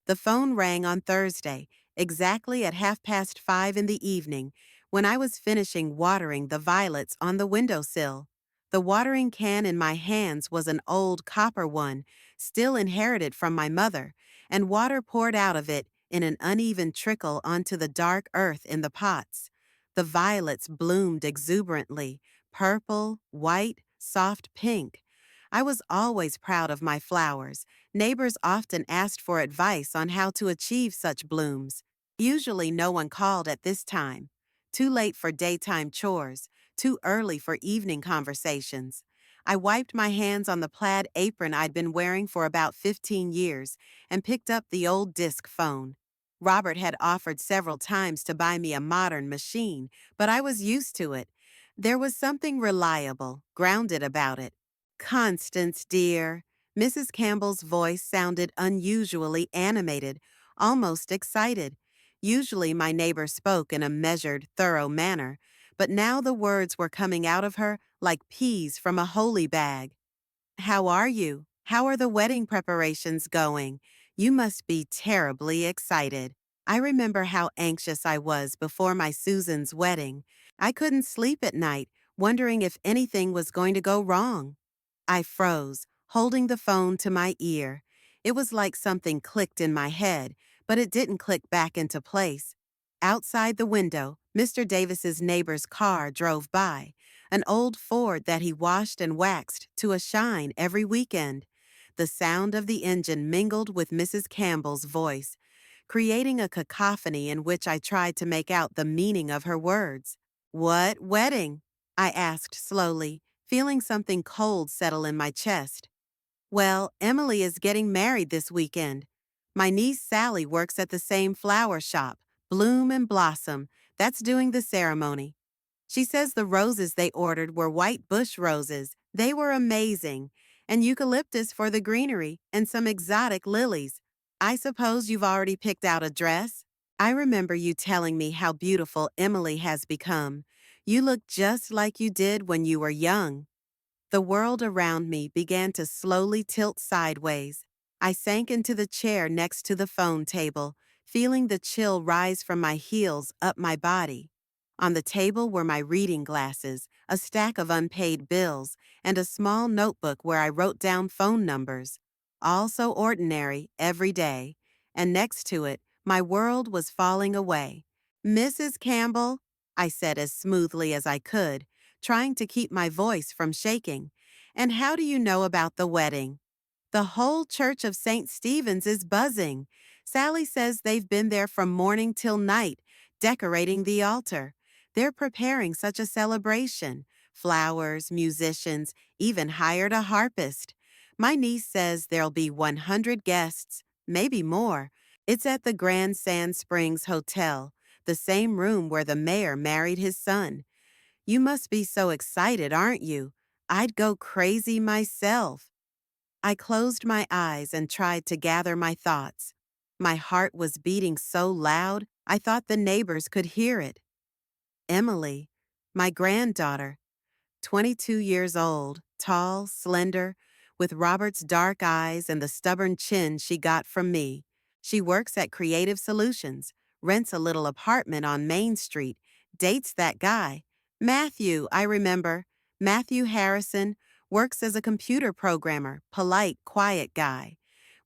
The phone rang on Thursday, exactly at 5:30 in the evening, when I was finishing watering the violets on the windowsill. The watering can in my hands was an old copper one, still inherited from my mother, and water poured out of it in an uneven trickle onto the dark earth in the pots. The violets bloomed exuberantly, purple, white, soft pink. I was always proud of my flowers. Neighbors often asked for advice on how to achieve such blooms. Usually no one called at this time. Too late for daytime chores, too early for evening conversations. I wiped my hands on the plaid apron I'd been wearing for about 15 years and picked up the old disc phone. Robert had offered several times to buy me a modern machine, but I was used to it. There was something reliable, grounded about it. Constance, dear. Mrs. Campbell's voice sounded unusually animated, almost excited. Usually my neighbor spoke in a measured, thorough manner, but now the words were coming out of her like peas from a holy bag. How are you? How are the wedding preparations going? You must be terribly excited. I remember how anxious I was before my Susan's wedding. I couldn't sleep at night, wondering if anything was going to go wrong. I froze, holding the phone to my ear. It was like something clicked in my head, but it didn't click back into place. Outside the window, Mr. Davis's neighbor's car drove by, an old Ford that he washed and waxed to a shine every weekend. The sound of the engine mingled with Mrs. Campbell's voice, creating a cacophony in which I tried to make out the meaning of her words. "What wedding?" I asked slowly, feeling something cold settle in my chest. "Well, Emily is getting married this weekend. My niece Sally works at the same flower shop, Bloom and Blossom, that's doing the ceremony. She says the roses they ordered were white bush roses. They were amazing. And eucalyptus for the greenery and some exotic lilies. I suppose you've already picked out a dress? I remember you telling me how beautiful Emily has become. You look just like you did when you were young." The world around me began to slowly tilt sideways. I sank into the chair next to the phone table, feeling the chill rise from my heels up my body. On the table were my reading glasses, a stack of unpaid bills, and a small notebook where I wrote down phone numbers. All so ordinary, every day. And next to it, my world was falling away. "Mrs. Campbell," I said as smoothly as I could, trying to keep my voice from shaking. "And how do you know about the wedding?" "The whole church of St. Stephen's is buzzing. Sally says they've been there from morning till night, decorating the altar. They're preparing such a celebration. Flowers, musicians, even hired a harpist. My niece says there'll be 100 guests, maybe more. It's at the Grand Sand Springs Hotel, the same room where the mayor married his son. You must be so excited, aren't you? I'd go crazy myself." I closed my eyes and tried to gather my thoughts. My heart was beating so loud I thought the neighbors could hear it. Emily, my granddaughter, 22 years old, tall, slender, with Robert's dark eyes and the stubborn chin she got from me. She works at Creative Solutions, rents a little apartment on Main Street, dates that guy. Matthew, I remember. Matthew Harrison, works as a computer programmer, polite, quiet guy.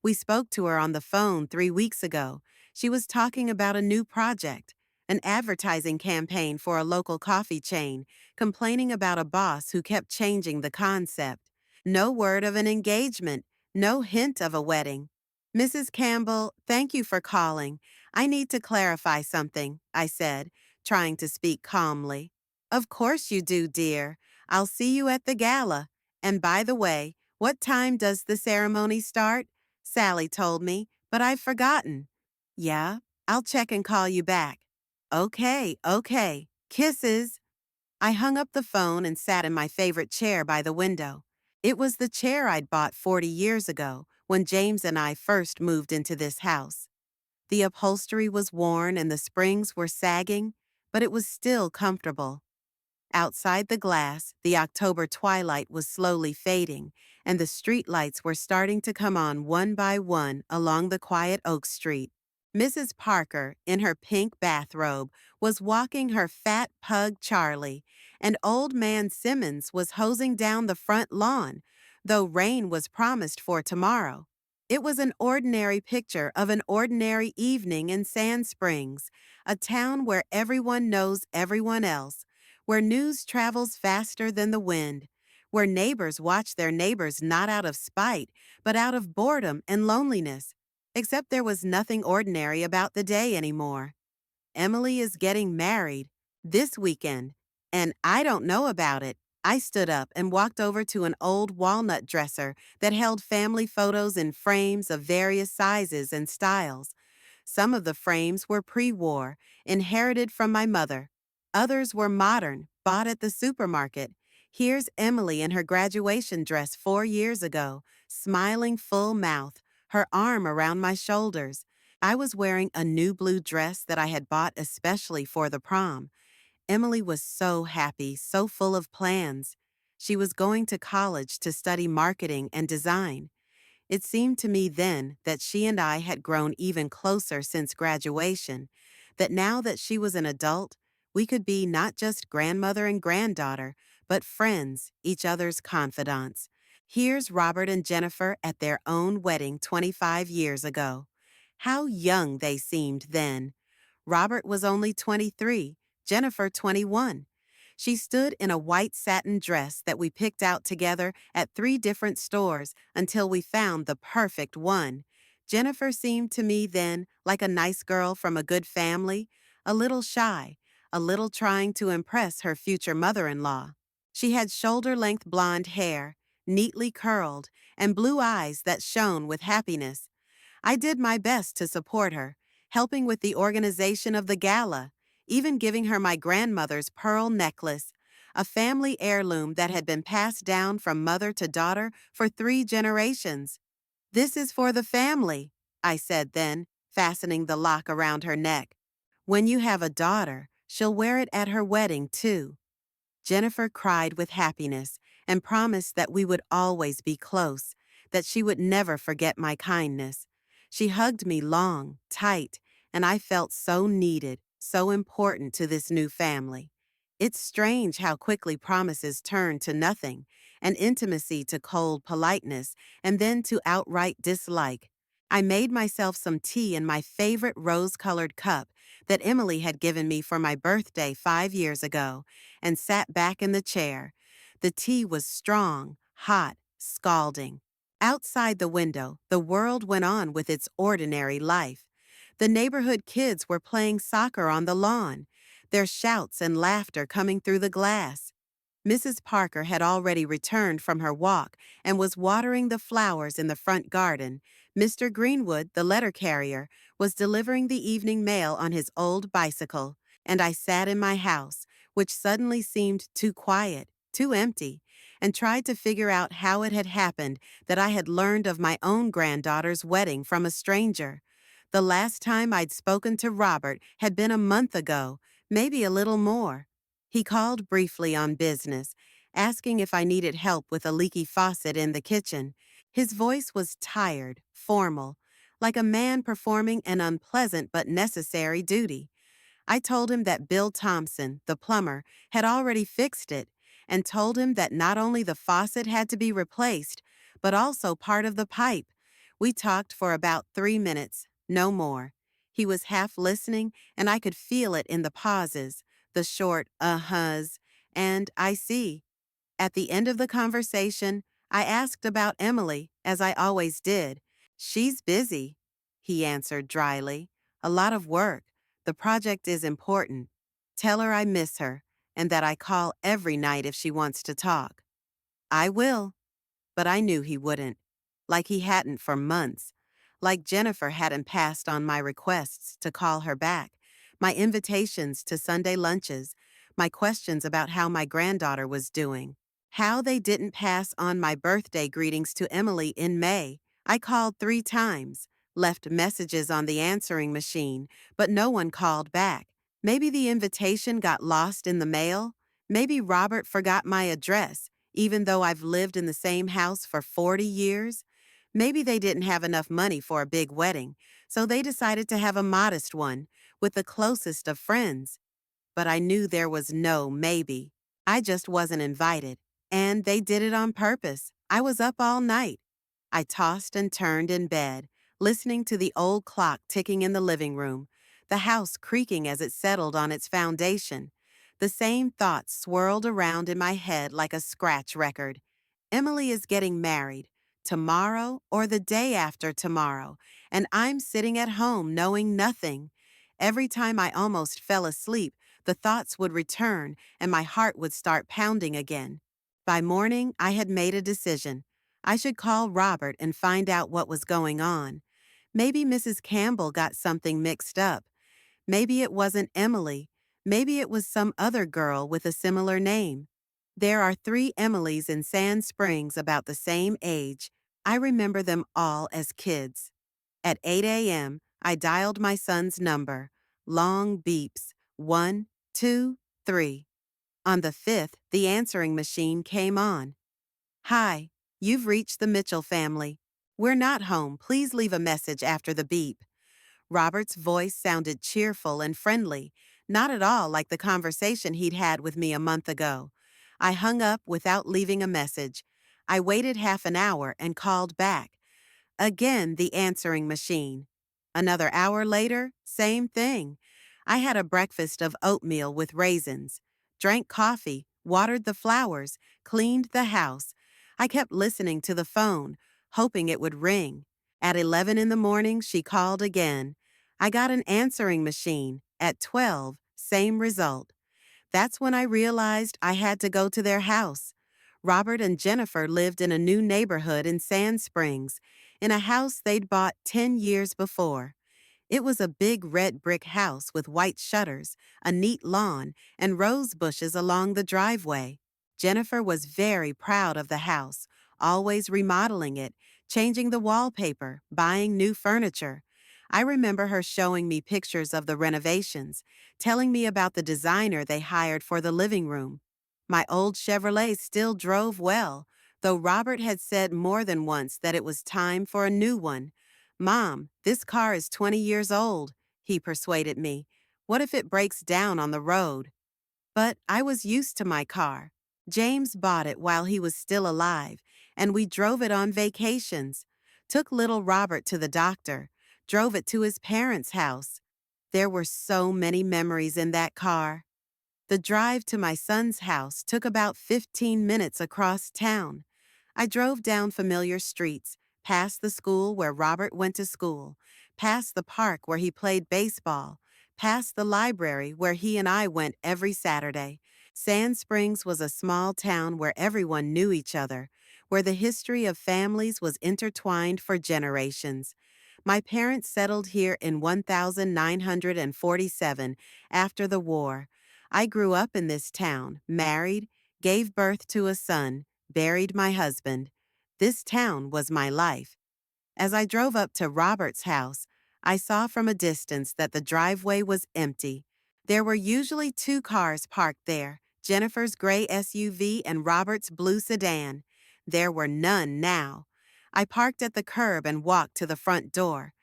We spoke to her on the phone 3 weeks ago. She was talking about a new project, an advertising campaign for a local coffee chain, complaining about a boss who kept changing the concept. No word of an engagement, no hint of a wedding. "Mrs. Campbell, thank you for calling. I need to clarify something," I said, trying to speak calmly. "Of course you do, dear. I'll see you at the gala. And by the way, what time does the ceremony start? Sally told me, but I've forgotten." "Yeah, I'll check and call you back." Okay. Kisses." I hung up the phone and sat in my favorite chair by the window. It was the chair I'd bought 40 years ago when James and I first moved into this house. The upholstery was worn and the springs were sagging, but it was still comfortable. Outside the glass, the October twilight was slowly fading, and the street lights were starting to come on one by one along the quiet Oak Street. Mrs. Parker, in her pink bathrobe, was walking her fat pug Charlie, and Old Man Simmons was hosing down the front lawn, though rain was promised for tomorrow. It was an ordinary picture of an ordinary evening in Sand Springs, a town where everyone knows everyone else, where news travels faster than the wind, where neighbors watch their neighbors not out of spite, but out of boredom and loneliness. Except there was nothing ordinary about the day anymore. Emily is getting married this weekend, and I don't know about it. I stood up and walked over to an old walnut dresser that held family photos in frames of various sizes and styles. Some of the frames were pre-war, inherited from my mother. Others were modern, bought at the supermarket. Here's Emily in her graduation dress 4 years ago, smiling full mouth, her arm around my shoulders. I was wearing a new blue dress that I had bought especially for the prom. Emily was so happy, so full of plans. She was going to college to study marketing and design. It seemed to me then that she and I had grown even closer since graduation, that now that she was an adult, we could be not just grandmother and granddaughter, but friends, each other's confidants. Here's Robert and Jennifer at their own wedding 25 years ago. How young they seemed then. Robert was only 23, Jennifer 21. She stood in a white satin dress that we picked out together at 3 different stores until we found the perfect one. Jennifer seemed to me then like a nice girl from a good family, a little shy, a little trying to impress her future mother-in-law. She had shoulder-length blonde hair, neatly curled, and blue eyes that shone with happiness. I did my best to support her, helping with the organization of the gala, even giving her my grandmother's pearl necklace, a family heirloom that had been passed down from mother to daughter for 3 generations. "This is for the family," I said then, fastening the lock around her neck. "When you have a daughter, she'll wear it at her wedding, too." Jennifer cried with happiness and promised that we would always be close, that she would never forget my kindness. She hugged me long, tight, and I felt so needed, so important to this new family. It's strange how quickly promises turn to nothing, and intimacy to cold politeness, and then to outright dislike. I made myself some tea in my favorite rose-colored cup that Emily had given me for my birthday 5 years ago, and sat back in the chair. The tea was strong, hot, scalding. Outside the window, the world went on with its ordinary life. The neighborhood kids were playing soccer on the lawn, their shouts and laughter coming through the glass. Mrs. Parker had already returned from her walk and was watering the flowers in the front garden. Mr. Greenwood, the letter carrier, was delivering the evening mail on his old bicycle, and I sat in my house, which suddenly seemed too quiet, too empty, and tried to figure out how it had happened that I had learned of my own granddaughter's wedding from a stranger. The last time I'd spoken to Robert had been a month ago, maybe a little more. He called briefly on business, asking if I needed help with a leaky faucet in the kitchen. His voice was tired, formal, like a man performing an unpleasant but necessary duty. I told him that Bill Thompson, the plumber, had already fixed it, and told him that not only the faucet had to be replaced, but also part of the pipe. We talked for about 3 minutes, no more. He was half listening, and I could feel it in the pauses, the short uh-huhs, and I see. At the end of the conversation, I asked about Emily, as I always did. "She's busy," he answered dryly. "A lot of work. The project is important. Tell her I miss her, and that I call every night if she wants to talk." "I will." But I knew he wouldn't. Like he hadn't for months. Like Jennifer hadn't passed on my requests to call her back, my invitations to Sunday lunches, my questions about how my granddaughter was doing. How they didn't pass on my birthday greetings to Emily in May. I called 3 times, left messages on the answering machine, but no one called back. Maybe the invitation got lost in the mail. Maybe Robert forgot my address. even though I've lived in the same house for 40 years? Maybe they didn't have enough money for a big wedding, so they decided to have a modest one with the closest of friends. But I knew there was no maybe. I just wasn't invited. And they did it on purpose. I was up all night. I tossed and turned in bed, listening to the old clock ticking in the living room, the house creaking as it settled on its foundation. The same thoughts swirled around in my head like a scratch record. Emily is getting married, tomorrow or the day after tomorrow, and I'm sitting at home knowing nothing. Every time I almost fell asleep, the thoughts would return and my heart would start pounding again. By morning, I had made a decision. I should call Robert and find out what was going on. Maybe Mrs. Campbell got something mixed up. Maybe it wasn't Emily. Maybe it was some other girl with a similar name. There are 3 Emilys in Sand Springs about the same age. I remember them all as kids. At 8 a.m., I dialed my son's number. Long beeps. 1, 2, 3. On the 5th, the answering machine came on. Hi, you've reached the Mitchell family. We're not home. Please leave a message after the beep. Robert's voice sounded cheerful and friendly, not at all like the conversation he'd had with me a month ago. I hung up without leaving a message. I waited half an hour and called back. Again, the answering machine. Another hour later, same thing. I had a breakfast of oatmeal with raisins, drank coffee, watered the flowers, cleaned the house. I kept listening to the phone, hoping it would ring. At 11 in the morning, she called again. I got an answering machine. At 12, same result. That's when I realized I had to go to their house. Robert and Jennifer lived in a new neighborhood in Sand Springs, in a house they'd bought 10 years before. It was a big red brick house with white shutters, a neat lawn, and rose bushes along the driveway. Jennifer was very proud of the house, always remodeling it, changing the wallpaper, buying new furniture. I remember her showing me pictures of the renovations, telling me about the designer they hired for the living room. My old Chevrolet still drove well, though Robert had said more than once that it was time for a new one. Mom, this car is 20 years old, he persuaded me. What if it breaks down on the road? But I was used to my car. James bought it while he was still alive, and we drove it on vacations. Took little Robert to the doctor, drove it to his parents' house. There were so many memories in that car. The drive to my son's house took about 15 minutes across town. I drove down familiar streets, past the school where Robert went to school, past the park where he played baseball, past the library where he and I went every Saturday. Sand Springs was a small town where everyone knew each other, where the history of families was intertwined for generations. My parents settled here in 1947 after the war. I grew up in this town, married, gave birth to a son, buried my husband. This town was my life. As I drove up to Robert's house, I saw from a distance that the driveway was empty. There were usually 2 cars parked there, Jennifer's gray SUV and Robert's blue sedan. There were none now. I parked at the curb and walked to the front door.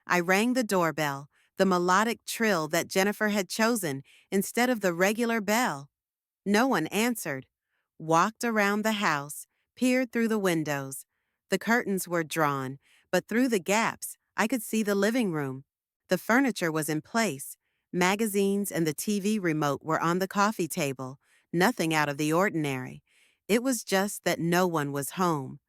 I rang the doorbell, the melodic trill that Jennifer had chosen instead of the regular bell. No one answered. Walked around the house, peered through the windows. The curtains were drawn, but through the gaps, I could see the living room. The furniture was in place. Magazines and the TV remote were on the coffee table. Nothing out of the ordinary. It was just that no one was home.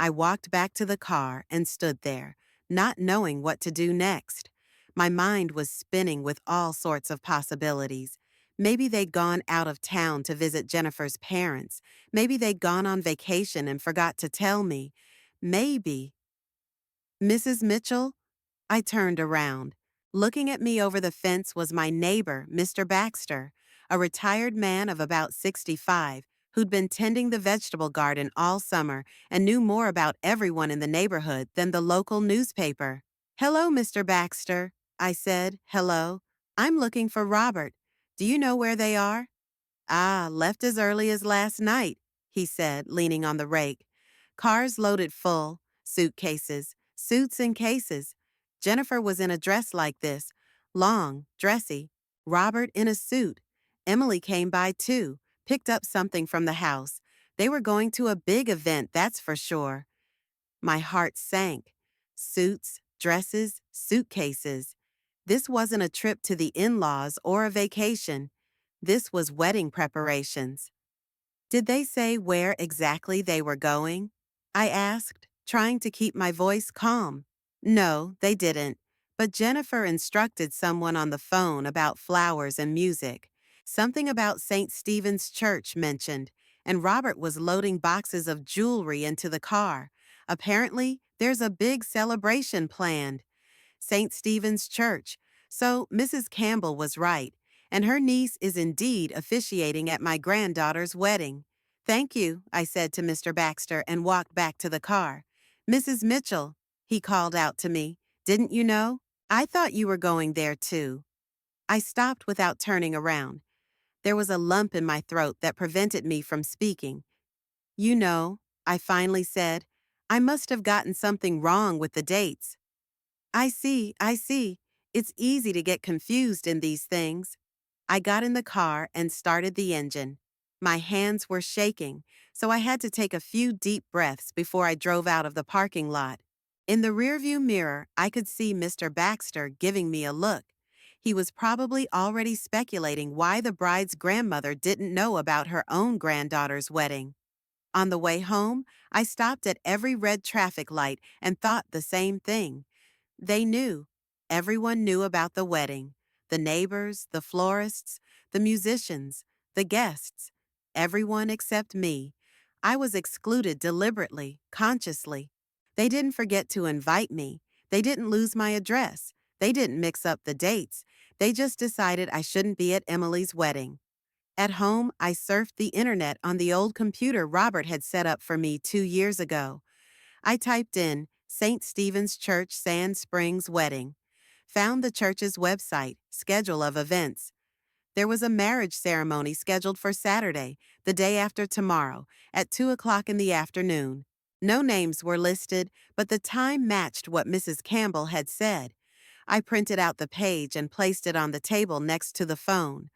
I walked back to the car and stood there, not knowing what to do next. My mind was spinning with all sorts of possibilities. Maybe they'd gone out of town to visit Jennifer's parents. Maybe they'd gone on vacation and forgot to tell me. Maybe. Mrs. Mitchell? I turned around. Looking at me over the fence was my neighbor, Mr. Baxter, a retired man of about 65 who'd been tending the vegetable garden all summer and knew more about everyone in the neighborhood than the local newspaper. "Hello, Mr. Baxter," I said. "Hello. I'm looking for Robert. Do you know where they are?" "Ah, left as early as last night," he said, leaning on the rake. Cars loaded full, suitcases, suits in cases. Jennifer was in a dress like this, long, dressy. Robert in a suit. Emily came by too, picked up something from the house. They were going to a big event, that's for sure. My heart sank. Suits, dresses, suitcases. This wasn't a trip to the in-laws or a vacation. This was wedding preparations. Did they say where exactly they were going? I asked, trying to keep my voice calm. No, they didn't. But Jennifer instructed someone on the phone about flowers and music. Something about St. Stephen's Church mentioned, and Robert was loading boxes of jewelry into the car. Apparently, there's a big celebration planned. St. Stephen's Church. So Mrs. Campbell was right, and her niece is indeed officiating at my granddaughter's wedding. Thank you, I said to Mr. Baxter and walked back to the car. Mrs. Mitchell, he called out to me, didn't you know? I thought you were going there too. I stopped without turning around. There was a lump in my throat that prevented me from speaking. You know, I finally said, I must have gotten something wrong with the dates. I see. It's easy to get confused in these things. I got in the car and started the engine. My hands were shaking, so I had to take a few deep breaths before I drove out of the parking lot. In the rearview mirror, I could see Mr. Baxter giving me a look. He was probably already speculating why the bride's grandmother didn't know about her own granddaughter's wedding. On the way home, I stopped at every red traffic light and thought the same thing. They knew. Everyone knew about the wedding. The neighbors, the florists, the musicians, the guests. Everyone except me. I was excluded deliberately, consciously. They didn't forget to invite me. They didn't lose my address. They didn't mix up the dates. They just decided I shouldn't be at Emily's wedding. At home, I surfed the internet on the old computer Robert had set up for me 2 years ago. I typed in St. Stephen's Church Sand Springs Wedding, found the church's website, schedule of events. There was a marriage ceremony scheduled for Saturday, the day after tomorrow, at 2 o'clock in the afternoon. No names were listed, but the time matched what Mrs. Campbell had said. I printed out the page and placed it on the table next to the phone.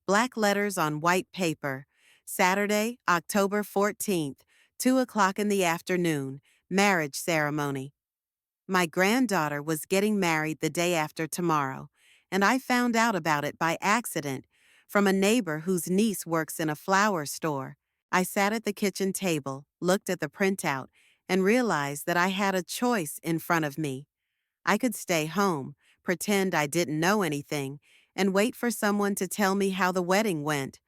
Black letters on white paper. Saturday, October 14th, 2 o'clock in the afternoon. Marriage ceremony. My granddaughter was getting married the day after tomorrow, and I found out about it by accident from a neighbor whose niece works in a flower store. I sat at the kitchen table, looked at the printout, and realized that I had a choice in front of me. I could stay home, pretend I didn't know anything, and wait for someone to tell me how the wedding went.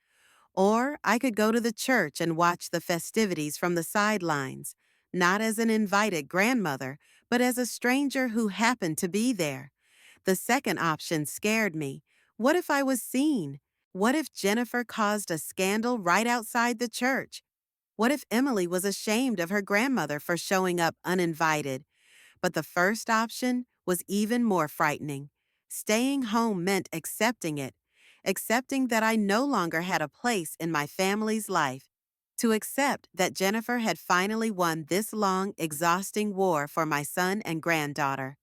Or I could go to the church and watch the festivities from the sidelines, not as an invited grandmother, but as a stranger who happened to be there. The second option scared me. What if I was seen? What if Jennifer caused a scandal right outside the church? What if Emily was ashamed of her grandmother for showing up uninvited? But the first option was even more frightening. Staying home meant accepting it, accepting that I no longer had a place in my family's life, to accept that Jennifer had finally won this long, exhausting war for my son and granddaughter.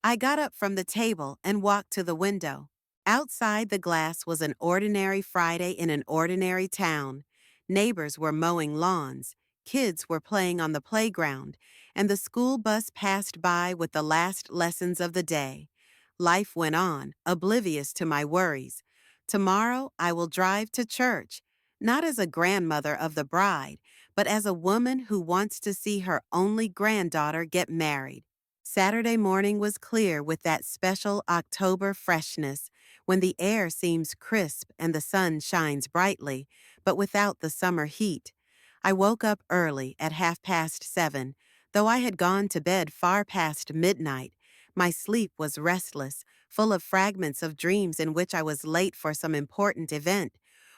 I got up from the table and walked to the window. Outside the glass was an ordinary Friday in an ordinary town. Neighbors were mowing lawns, kids were playing on the playground, and the school bus passed by with the last lessons of the day. Life went on, oblivious to my worries. Tomorrow I will drive to church, not as a grandmother of the bride, but as a woman who wants to see her only granddaughter get married. Saturday morning was clear with that special October freshness, when the air seems crisp and the sun shines brightly, but without the summer heat. I woke up early at 7:30, though I had gone to bed far past midnight. My sleep was restless, full of fragments of dreams in which I was late for some important event,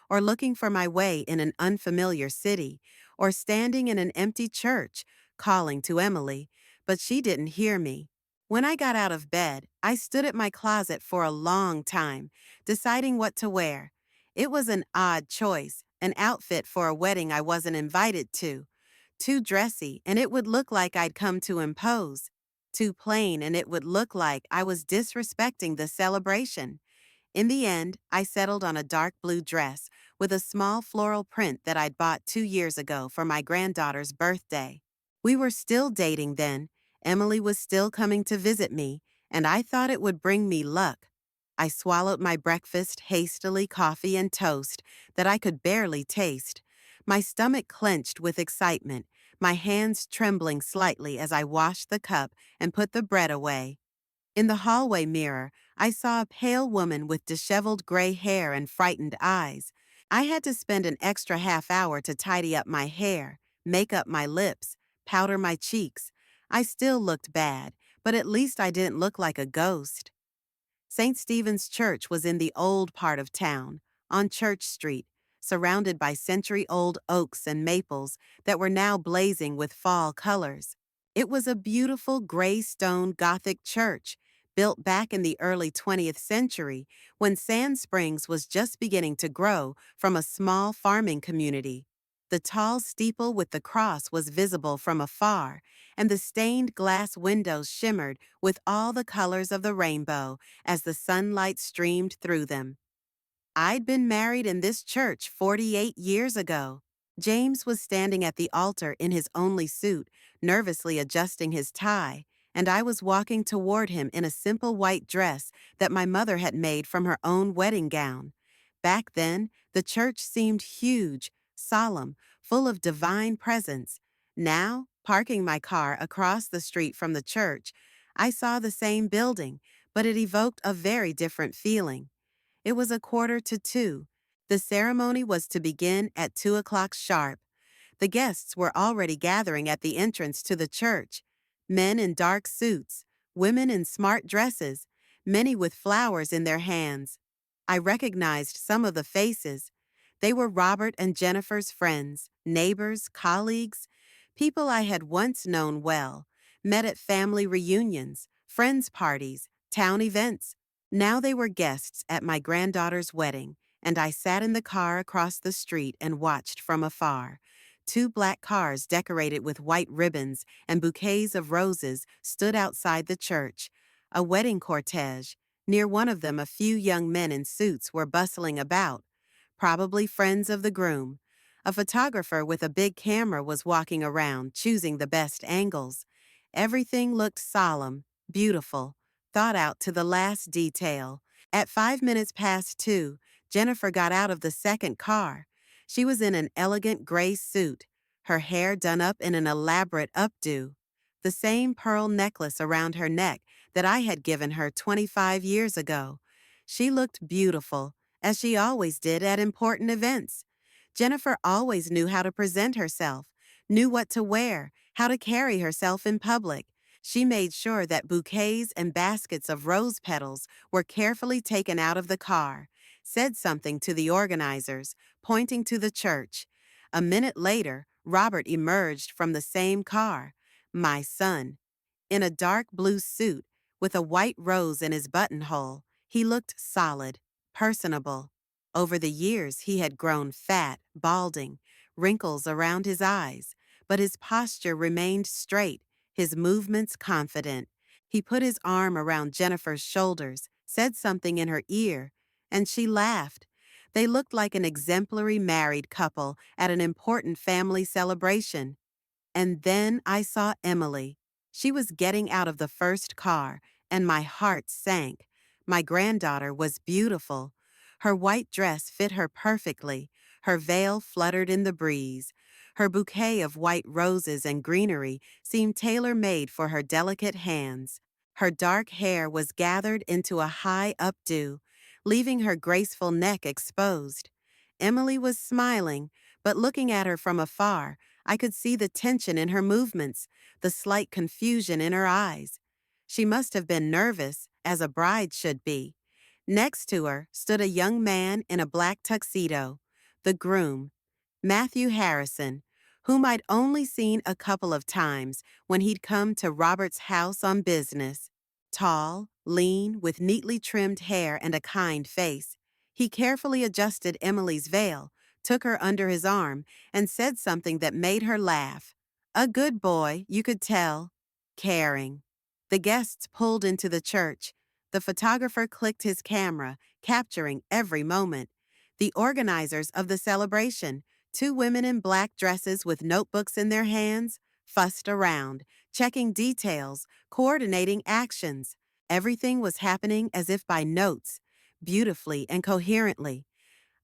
or looking for my way in an unfamiliar city, or standing in an empty church, calling to Emily, but she didn't hear me. When I got out of bed, I stood at my closet for a long time, deciding what to wear. It was an odd choice, an outfit for a wedding I wasn't invited to. Too dressy, and it would look like I'd come to impose. Too plain, and it would look like I was disrespecting the celebration. In the end, I settled on a dark blue dress with a small floral print that I'd bought 2 years ago for my granddaughter's birthday. We were still dating then. Emily was still coming to visit me, and I thought it would bring me luck. I swallowed my breakfast hastily, coffee and toast that I could barely taste. My stomach clenched with excitement, my hands trembling slightly as I washed the cup and put the bread away. In the hallway mirror, I saw a pale woman with disheveled gray hair and frightened eyes. I had to spend an extra half hour to tidy up my hair, make up my lips, powder my cheeks. I still looked bad, but at least I didn't look like a ghost. St. Stephen's Church was in the old part of town, on Church Street, surrounded by century-old oaks and maples that were now blazing with fall colors. It was a beautiful gray stone Gothic church, built back in the early 20th century when Sand Springs was just beginning to grow from a small farming community. The tall steeple with the cross was visible from afar, and the stained glass windows shimmered with all the colors of the rainbow as the sunlight streamed through them. I'd been married in this church 48 years ago. James was standing at the altar in his only suit, nervously adjusting his tie, and I was walking toward him in a simple white dress that my mother had made from her own wedding gown. Back then, the church seemed huge, solemn, full of divine presence. Now, parking my car across the street from the church, I saw the same building, but it evoked a very different feeling. It was 1:45. The ceremony was to begin at 2 o'clock sharp. The guests were already gathering at the entrance to the church. Men in dark suits, women in smart dresses, many with flowers in their hands. I recognized some of the faces. They were Robert and Jennifer's friends, neighbors, colleagues, people I had once known well, met at family reunions, friends' parties, town events. Now they were guests at my granddaughter's wedding, and I sat in the car across the street and watched from afar. Two black cars decorated with white ribbons and bouquets of roses stood outside the church, a wedding cortege. Near one of them, a few young men in suits were bustling about, probably friends of the groom. A photographer with a big camera was walking around, choosing the best angles. Everything looked solemn, beautiful, thought out to the last detail. At 5 minutes past 2, Jennifer got out of the second car. She was in an elegant gray suit, her hair done up in an elaborate updo, the same pearl necklace around her neck that I had given her 25 years ago. She looked beautiful, as she always did at important events. Jennifer always knew how to present herself, knew what to wear, how to carry herself in public. She made sure that bouquets and baskets of rose petals were carefully taken out of the car, said something to the organizers, pointing to the church. A minute later, Robert emerged from the same car, my son. In a dark blue suit, with a white rose in his buttonhole, he looked solid, personable. Over the years, he had grown fat, balding, wrinkles around his eyes, but his posture remained straight, his movements confident. He put his arm around Jennifer's shoulders, said something in her ear, and she laughed. They looked like an exemplary married couple at an important family celebration. And then I saw Emily. She was getting out of the first car, and my heart sank. My granddaughter was beautiful. Her white dress fit her perfectly. Her veil fluttered in the breeze. Her bouquet of white roses and greenery seemed tailor-made for her delicate hands. Her dark hair was gathered into a high updo, leaving her graceful neck exposed. Emily was smiling, but looking at her from afar, I could see the tension in her movements, the slight confusion in her eyes. She must have been nervous, as a bride should be. Next to her stood a young man in a black tuxedo, the groom, Matthew Harrison, whom I'd only seen a couple of times when he'd come to Robert's house on business. Tall, lean, with neatly trimmed hair and a kind face, he carefully adjusted Emily's veil, took her under his arm, and said something that made her laugh. A good boy, you could tell. Caring. The guests pulled into the church. The photographer clicked his camera, capturing every moment. The organizers of the celebration, two women in black dresses with notebooks in their hands, fussed around, checking details, coordinating actions. Everything was happening as if by notes, beautifully and coherently.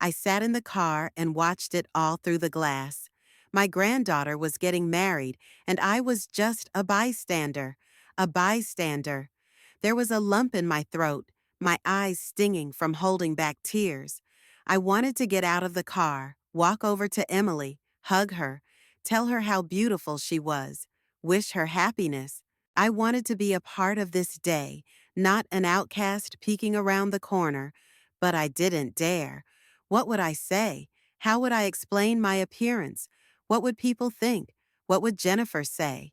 I sat in the car and watched it all through the glass. My granddaughter was getting married, and I was just a bystander. A bystander. There was a lump in my throat, my eyes stinging from holding back tears. I wanted to get out of the car, walk over to Emily, hug her, tell her how beautiful she was, wish her happiness. I wanted to be a part of this day, not an outcast peeking around the corner, but I didn't dare. What would I say? How would I explain my appearance? What would people think? What would Jennifer say?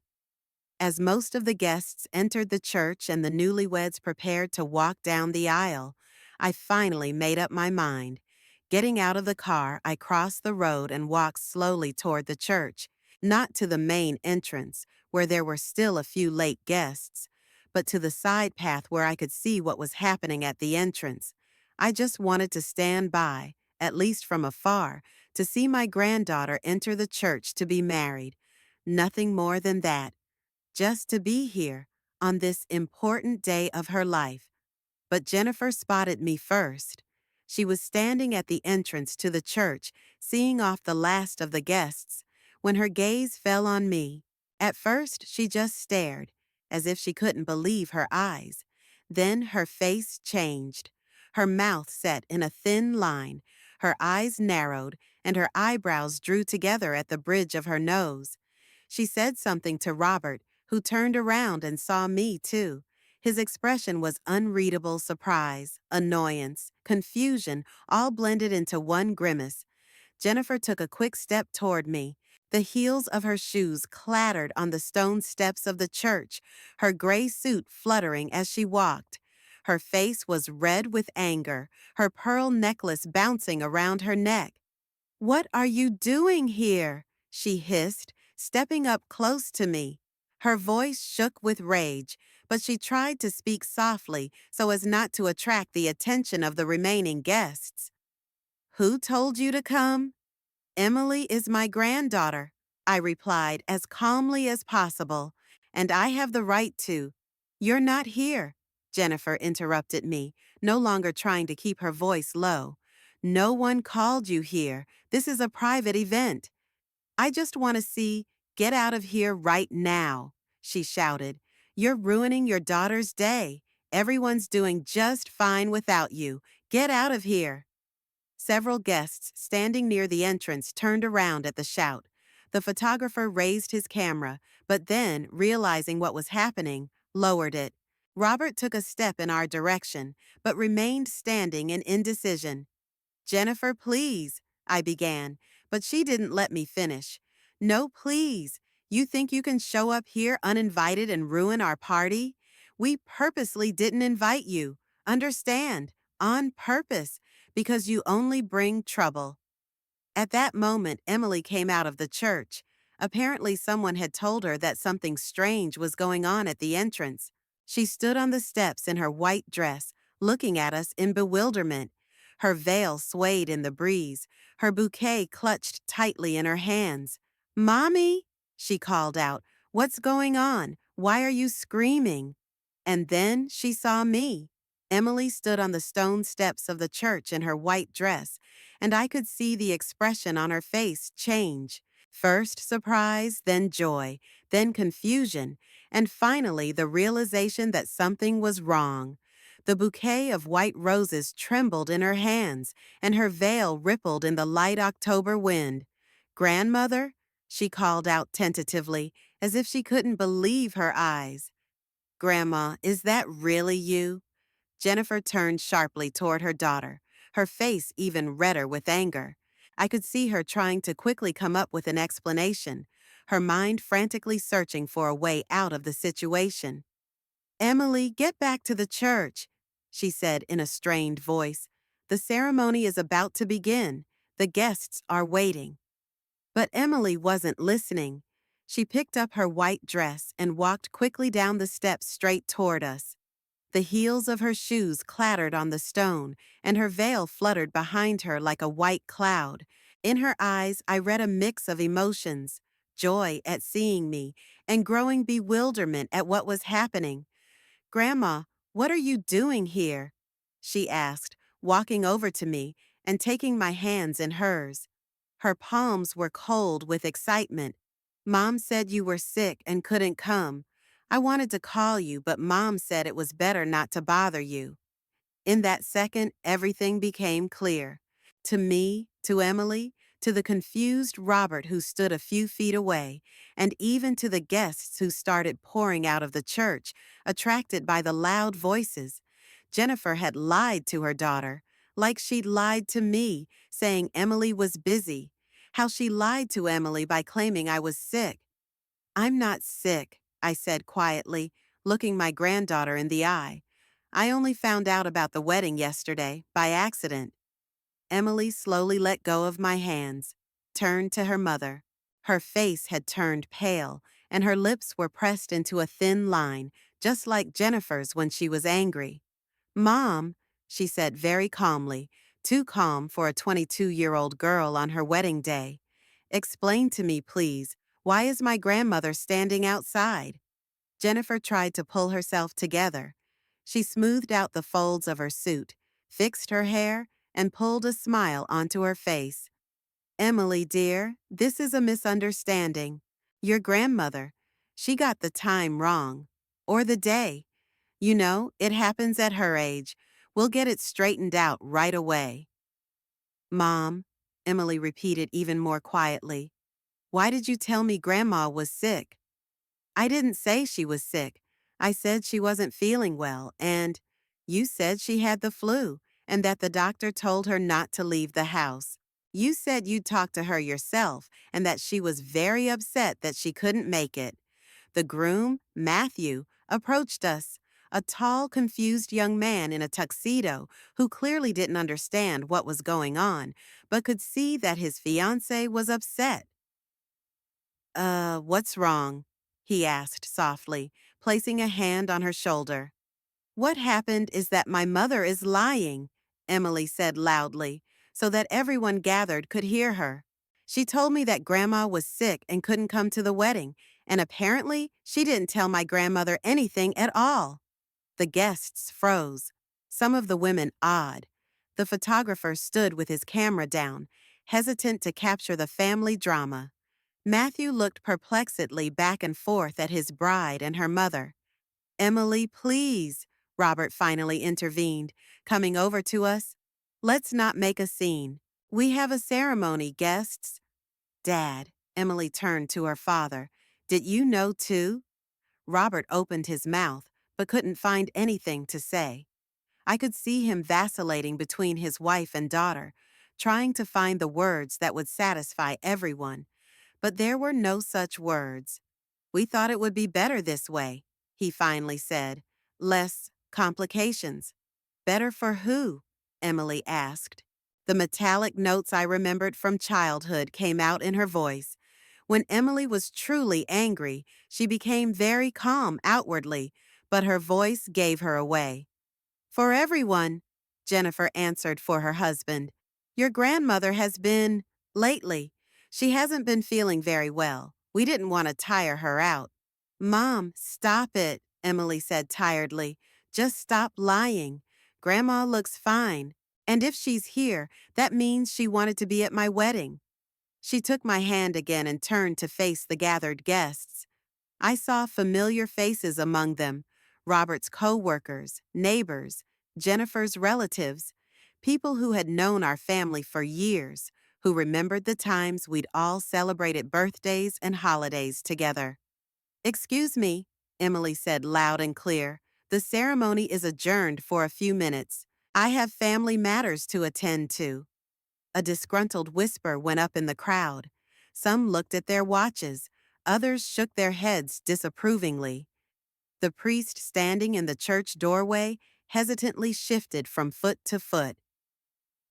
As most of the guests entered the church and the newlyweds prepared to walk down the aisle, I finally made up my mind. Getting out of the car, I crossed the road and walked slowly toward the church, not to the main entrance, where there were still a few late guests, but to the side path where I could see what was happening at the entrance. I just wanted to stand by, at least from afar, to see my granddaughter enter the church to be married. Nothing more than that. Just to be here on this important day of her life. But Jennifer spotted me first. She was standing at the entrance to the church, seeing off the last of the guests, when her gaze fell on me. At first, she just stared, as if she couldn't believe her eyes. Then her face changed. Her mouth set in a thin line, her eyes narrowed, and her eyebrows drew together at the bridge of her nose. She said something to Robert, who turned around and saw me too. His expression was unreadable surprise, annoyance, confusion, all blended into one grimace. Jennifer took a quick step toward me. The heels of her shoes clattered on the stone steps of the church, her gray suit fluttering as she walked. Her face was red with anger, her pearl necklace bouncing around her neck. "What are you doing here?" she hissed, stepping up close to me. Her voice shook with rage, but she tried to speak softly so as not to attract the attention of the remaining guests. "Who told you to come?" "Emily is my granddaughter," I replied as calmly as possible, "and I have the right to—" "You're not here," Jennifer interrupted me, no longer trying to keep her voice low. "No one called you here. This is a private event. I just want to see, get out of here right now," she shouted. "You're ruining your daughter's day. Everyone's doing just fine without you. Get out of here." Several guests standing near the entrance turned around at the shout. The photographer raised his camera, but then, realizing what was happening, lowered it. Robert took a step in our direction, but remained standing in indecision. "Jennifer, please," I began, but she didn't let me finish. "No, please. You think you can show up here uninvited and ruin our party? We purposely didn't invite you. Understand? On purpose, because you only bring trouble." At that moment, Emily came out of the church. Apparently, someone had told her that something strange was going on at the entrance. She stood on the steps in her white dress, looking at us in bewilderment. Her veil swayed in the breeze, her bouquet clutched tightly in her hands. "Mommy," she called out, "what's going on? Why are you screaming?" And then she saw me. Emily stood on the stone steps of the church in her white dress, and I could see the expression on her face change. First surprise, then joy, then confusion, and finally the realization that something was wrong. The bouquet of white roses trembled in her hands, and her veil rippled in the light October wind. "Grandmother?" she called out tentatively, as if she couldn't believe her eyes. "Grandma, is that really you?" Jennifer turned sharply toward her daughter, her face even redder with anger. I could see her trying to quickly come up with an explanation, her mind frantically searching for a way out of the situation. "Emily, get back to the church," she said in a strained voice. "The ceremony is about to begin. The guests are waiting." But Emily wasn't listening. She picked up her white dress and walked quickly down the steps straight toward us. The heels of her shoes clattered on the stone, and her veil fluttered behind her like a white cloud. In her eyes, I read a mix of emotions: joy at seeing me, and growing bewilderment at what was happening. "Grandma, what are you doing here?" she asked, walking over to me and taking my hands in hers. Her palms were cold with excitement. "Mom said you were sick and couldn't come. I wanted to call you, but Mom said it was better not to bother you." In that second, everything became clear. To me, to Emily, to the confused Robert who stood a few feet away, and even to the guests who started pouring out of the church, attracted by the loud voices. Jennifer had lied to her daughter, like she'd lied to me, saying Emily was busy. How she lied to Emily by claiming I was sick. "I'm not sick," I said quietly, looking my granddaughter in the eye. "I only found out about the wedding yesterday, by accident." Emily slowly let go of my hands, turned to her mother. Her face had turned pale, and her lips were pressed into a thin line, just like Jennifer's when she was angry. "Mom," she said very calmly, too calm for a 22-year-old girl on her wedding day. "Explain to me, please, why is my grandmother standing outside?" Jennifer tried to pull herself together. She smoothed out the folds of her suit, fixed her hair, and pulled a smile onto her face. "Emily, dear, this is a misunderstanding. Your grandmother, she got the time wrong. Or the day. You know, it happens at her age. We'll get it straightened out right away." "Mom," Emily repeated even more quietly, "why did you tell me Grandma was sick?" "I didn't say she was sick. I said she wasn't feeling well, and you said she had the flu, and that the doctor told her not to leave the house. You said you'd talk to her yourself, and that she was very upset that she couldn't make it. The groom, Matthew, approached us, a tall, confused young man in a tuxedo who clearly didn't understand what was going on, but could see that his fiancée was upset. What's wrong?" he asked softly, placing a hand on her shoulder. "What happened is that my mother is lying," Emily said loudly, so that everyone gathered could hear her. "She told me that Grandma was sick and couldn't come to the wedding, and apparently she didn't tell my grandmother anything at all." The guests froze, some of the women awed. The photographer stood with his camera down, hesitant to capture the family drama. Matthew looked perplexedly back and forth at his bride and her mother. "Emily, please," Robert finally intervened, coming over to us. "Let's not make a scene. We have a ceremony, guests." "Dad," Emily turned to her father, "did you know too?" Robert opened his mouth, but couldn't find anything to say. I could see him vacillating between his wife and daughter, trying to find the words that would satisfy everyone. But there were no such words. "We thought it would be better this way," he finally said. "Less complications." "Better for who?" Emily asked. The metallic notes I remembered from childhood came out in her voice. When Emily was truly angry, she became very calm outwardly, but her voice gave her away. "For everyone," Jennifer answered for her husband. "Your grandmother has been, lately. She hasn't been feeling very well. We didn't want to tire her out." "Mom, stop it," Emily said tiredly. "Just stop lying. Grandma looks fine. And if she's here, that means she wanted to be at my wedding." She took my hand again and turned to face the gathered guests. I saw familiar faces among them: Robert's co-workers, neighbors, Jennifer's relatives, people who had known our family for years, who remembered the times we'd all celebrated birthdays and holidays together. "Excuse me," Emily said loud and clear. "The ceremony is adjourned for a few minutes. I have family matters to attend to." A disgruntled whisper went up in the crowd. Some looked at their watches. Others shook their heads disapprovingly. The priest standing in the church doorway hesitantly shifted from foot to foot.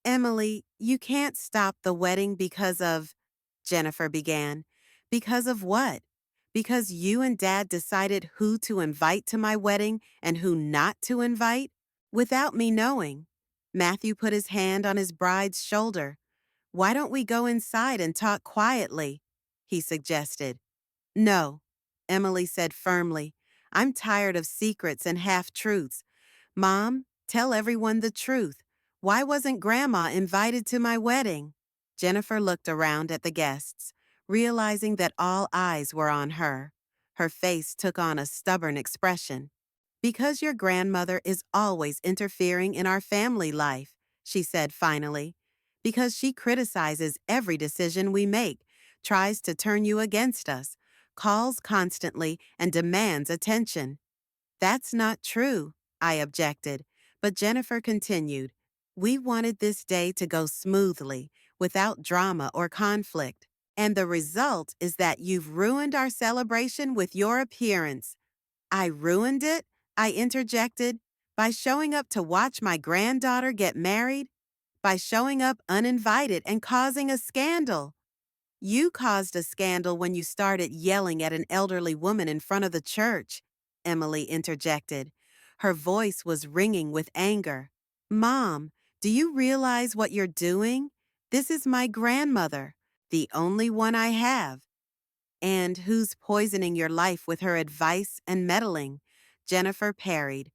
Emily, you can't stop the wedding because of, Jennifer began. Because of what? Because you and Dad decided who to invite to my wedding and who not to invite? Without me knowing. Matthew put his hand on his bride's shoulder. Why don't we go inside and talk quietly? He suggested. No, Emily said firmly. I'm tired of secrets and half-truths. Mom, tell everyone the truth. Why wasn't Grandma invited to my wedding? Jennifer looked around at the guests, realizing that all eyes were on her. Her face took on a stubborn expression. Because your grandmother is always interfering in our family life, she said finally. Because she criticizes every decision we make, tries to turn you against us, calls constantly, and demands attention. That's not true, I objected, but Jennifer continued. We wanted this day to go smoothly, without drama or conflict. And the result is that you've ruined our celebration with your appearance. I ruined it? I interjected. By showing up to watch my granddaughter get married? By showing up uninvited and causing a scandal? You caused a scandal when you started yelling at an elderly woman in front of the church, Emily interjected. Her voice was ringing with anger. Mom, do you realize what you're doing? This is my grandmother, the only one I have. And who's poisoning your life with her advice and meddling? Jennifer parried.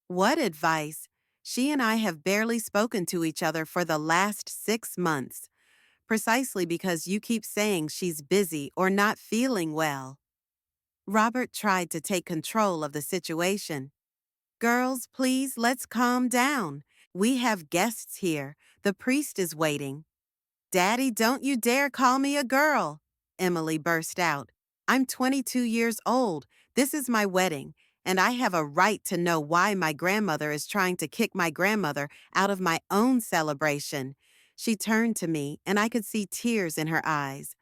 What advice? She and I have barely spoken to each other for the last 6 months. Precisely because you keep saying she's busy or not feeling well. Robert tried to take control of the situation. Girls, please, let's calm down. We have guests here. The priest is waiting. Daddy, don't you dare call me a girl, Emily burst out. I'm 22 years old. This is my wedding, and I have a right to know why my grandmother is trying to kick my grandmother out of my own celebration. She turned to me, and I could see tears in her eyes.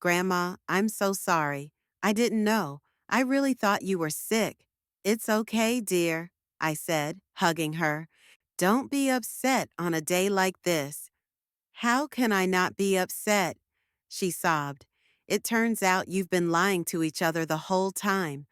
Grandma, I'm so sorry. I didn't know. I really thought you were sick. It's okay, dear, I said, hugging her. Don't be upset on a day like this. How can I not be upset? She sobbed. It turns out you've been lying to each other the whole time.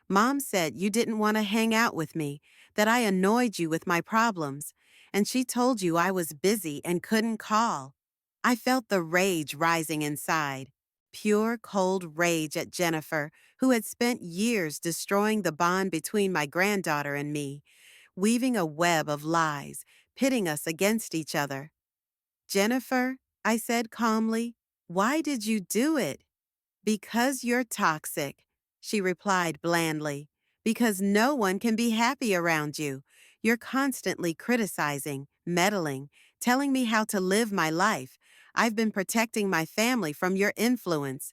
Mom said you didn't want to hang out with me, that I annoyed you with my problems, and she told you I was busy and couldn't call. I felt the rage rising inside. Pure, cold rage at Jennifer, who had spent years destroying the bond between my granddaughter and me, weaving a web of lies, pitting us against each other. Jennifer, I said calmly, why did you do it? Because you're toxic, she replied blandly. Because no one can be happy around you. You're constantly criticizing, meddling, telling me how to live my life. I've been protecting my family from your influence.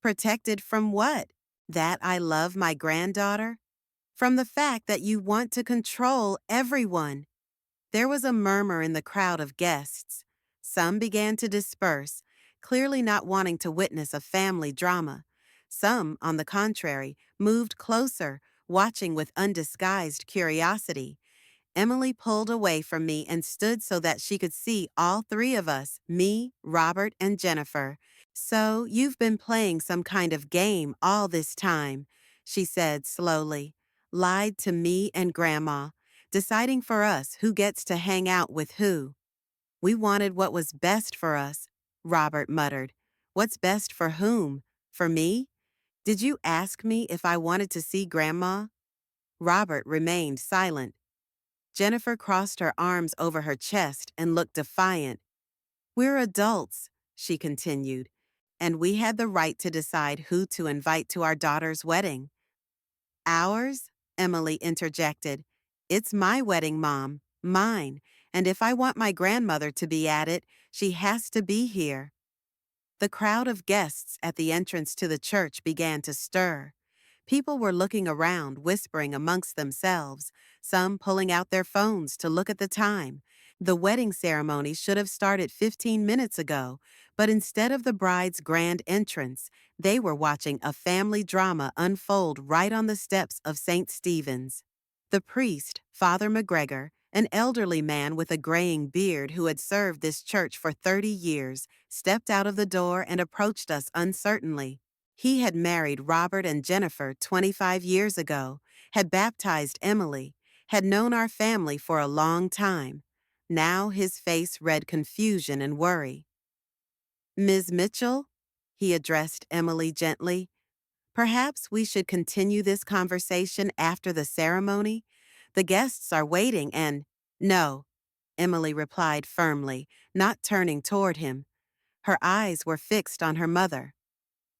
Protected from what? That I love my granddaughter? From the fact that you want to control everyone. There was a murmur in the crowd of guests. Some began to disperse, clearly not wanting to witness a family drama. Some, on the contrary, moved closer, watching with undisguised curiosity. Emily pulled away from me and stood so that she could see all three of us, me, Robert, and Jennifer. So you've been playing some kind of game all this time, she said slowly. Lied to me and Grandma, deciding for us who gets to hang out with who. We wanted what was best for us, Robert muttered. What's best for whom? For me? Did you ask me if I wanted to see Grandma? Robert remained silent. Jennifer crossed her arms over her chest and looked defiant. We're adults, she continued, and we had the right to decide who to invite to our daughter's wedding. Ours? Emily interjected. It's my wedding, Mom, mine, and if I want my grandmother to be at it, she has to be here. The crowd of guests at the entrance to the church began to stir. People were looking around, whispering amongst themselves, some pulling out their phones to look at the time. The wedding ceremony should have started 15 minutes ago, but instead of the bride's grand entrance, they were watching a family drama unfold right on the steps of St. Stephen's. The priest, Father McGregor, An elderly man with a graying beard who had served this church for 30 years stepped out of the door and approached us uncertainly. He had married Robert and Jennifer 25 years ago, had baptized Emily, had known our family for a long time. Now his face read confusion and worry. "Ms. Mitchell?" He addressed Emily gently. "Perhaps we should continue this conversation after the ceremony? The guests are waiting and—" "No," Emily replied firmly, not turning toward him. Her eyes were fixed on her mother.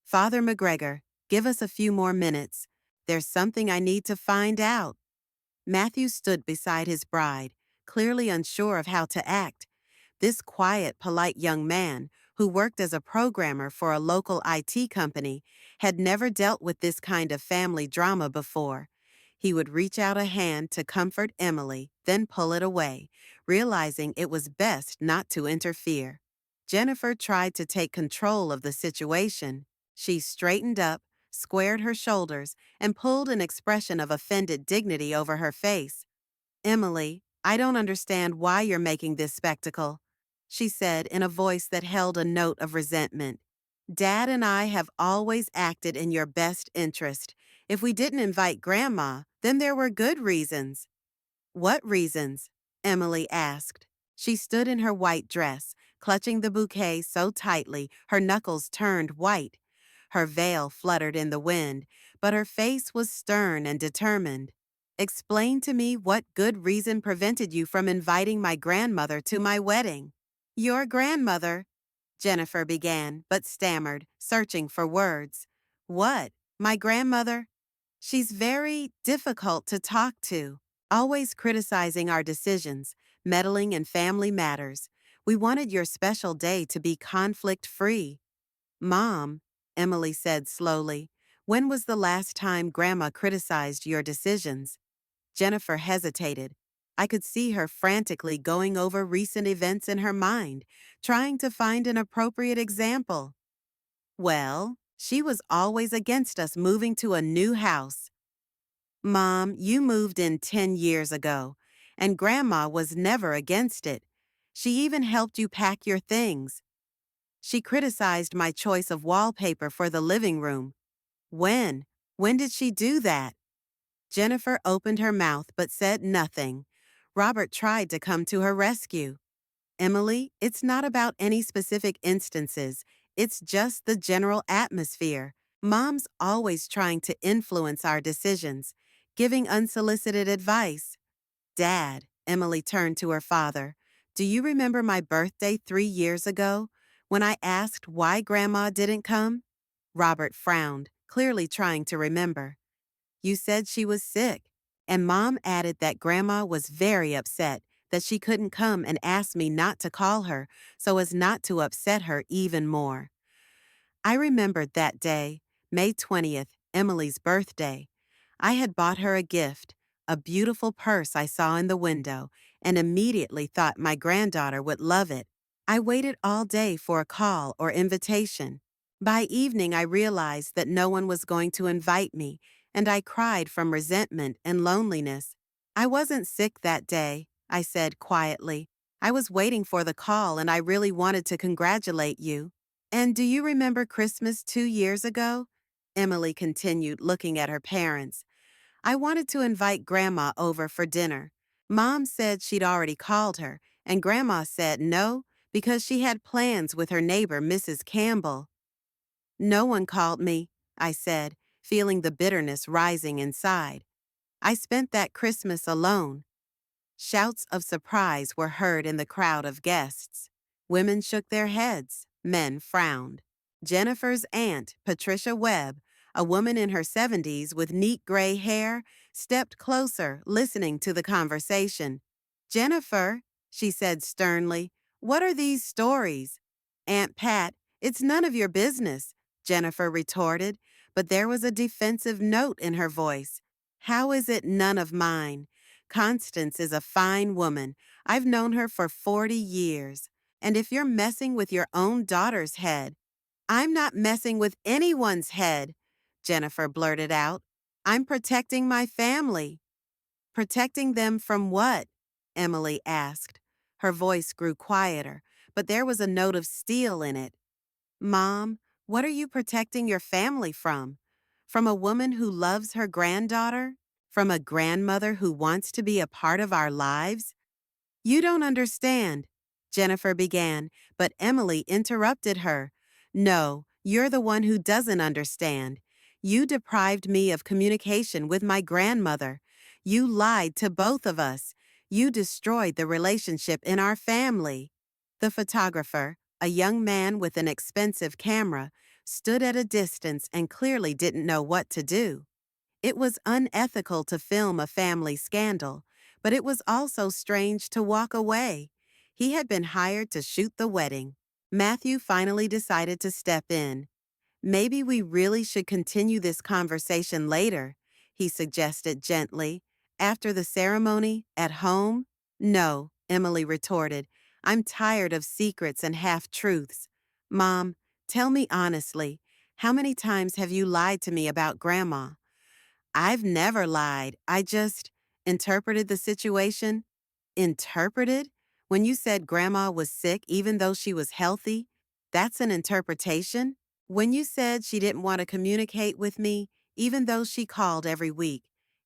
"Father McGregor, give us a few more minutes. There's something I need to find out." Matthew stood beside his bride, clearly unsure of how to act. This quiet, polite young man, who worked as a programmer for a local IT company, had never dealt with this kind of family drama before. He would reach out a hand to comfort Emily, then pull it away, realizing it was best not to interfere. Jennifer tried to take control of the situation. She straightened up, squared her shoulders, and pulled an expression of offended dignity over her face. "Emily, I don't understand why you're making this spectacle," she said in a voice that held a note of resentment. "Dad and I have always acted in your best interest. If we didn't invite Grandma, then there were good reasons." "What reasons?" Emily asked. She stood in her white dress, clutching the bouquet so tightly her knuckles turned white. Her veil fluttered in the wind, but her face was stern and determined. "Explain to me what good reason prevented you from inviting my grandmother to my wedding." "Your grandmother," Jennifer began, but stammered, searching for words. "What? My grandmother? She's very difficult to talk to, always criticizing our decisions, meddling in family matters. We wanted your special day to be conflict-free." "Mom," Emily said slowly, "when was the last time Grandma criticized your decisions?" Jennifer hesitated. I could see her frantically going over recent events in her mind, trying to find an appropriate example. "Well, she was always against us moving to a new house." "Mom, you moved in 10 years ago, and Grandma was never against it. She even helped you pack your things." "She criticized my choice of wallpaper for the living room." "When? When did she do that?" Jennifer opened her mouth but said nothing. Robert tried to come to her rescue. "Emily, it's not about any specific instances. It's just the general atmosphere. Mom's always trying to influence our decisions, giving unsolicited advice." "Dad," Emily turned to her father, "do you remember my birthday 3 years ago, when I asked why Grandma didn't come?" Robert frowned, clearly trying to remember. "You said she was sick, and Mom added that Grandma was very upset that she couldn't come and asked me not to call her so as not to upset her even more." I remembered that day, May 20th, Emily's birthday. I had bought her a gift, a beautiful purse I saw in the window, and immediately thought my granddaughter would love it. I waited all day for a call or invitation. By evening, I realized that no one was going to invite me, and I cried from resentment and loneliness. "I wasn't sick that day," I said quietly. "I was waiting for the call and I really wanted to congratulate you." "And do you remember Christmas 2 years ago?" Emily continued, looking at her parents. "I wanted to invite Grandma over for dinner. Mom said she'd already called her, and Grandma said no because she had plans with her neighbor, Mrs. Campbell." "No one called me," I said, feeling the bitterness rising inside. "I spent that Christmas alone." Shouts of surprise were heard in the crowd of guests. Women shook their heads, men frowned. Jennifer's aunt, Patricia Webb, a woman in her 70s with neat gray hair, stepped closer, listening to the conversation. "Jennifer," she said sternly, "what are these stories?" "Aunt Pat, it's none of your business," Jennifer retorted, but there was a defensive note in her voice. "How is it none of mine? Constance is a fine woman. I've known her for 40 years. And if you're messing with your own daughter's head—" "I'm not messing with anyone's head," Jennifer blurted out. "I'm protecting my family." "Protecting them from what?" Emily asked. Her voice grew quieter, but there was a note of steel in it. Mom, what are you protecting your family from? From a woman who loves her granddaughter? From a grandmother who wants to be a part of our lives? You don't understand, Jennifer began, but Emily interrupted her. No, you're the one who doesn't understand. You deprived me of communication with my grandmother. You lied to both of us. You destroyed the relationship in our family. The photographer, a young man with an expensive camera, stood at a distance and clearly didn't know what to do. It was unethical to film a family scandal, but it was also strange to walk away. He had been hired to shoot the wedding. Matthew finally decided to step in. Maybe we really should continue this conversation later, he suggested gently. After the ceremony, at home? No, Emily retorted. I'm tired of secrets and half-truths. Mom, tell me honestly, how many times have you lied to me about Grandma? I've never lied. I just interpreted the situation. Interpreted? When you said Grandma was sick even though she was healthy, that's an interpretation? When you said she didn't want to communicate with me even though she called every week,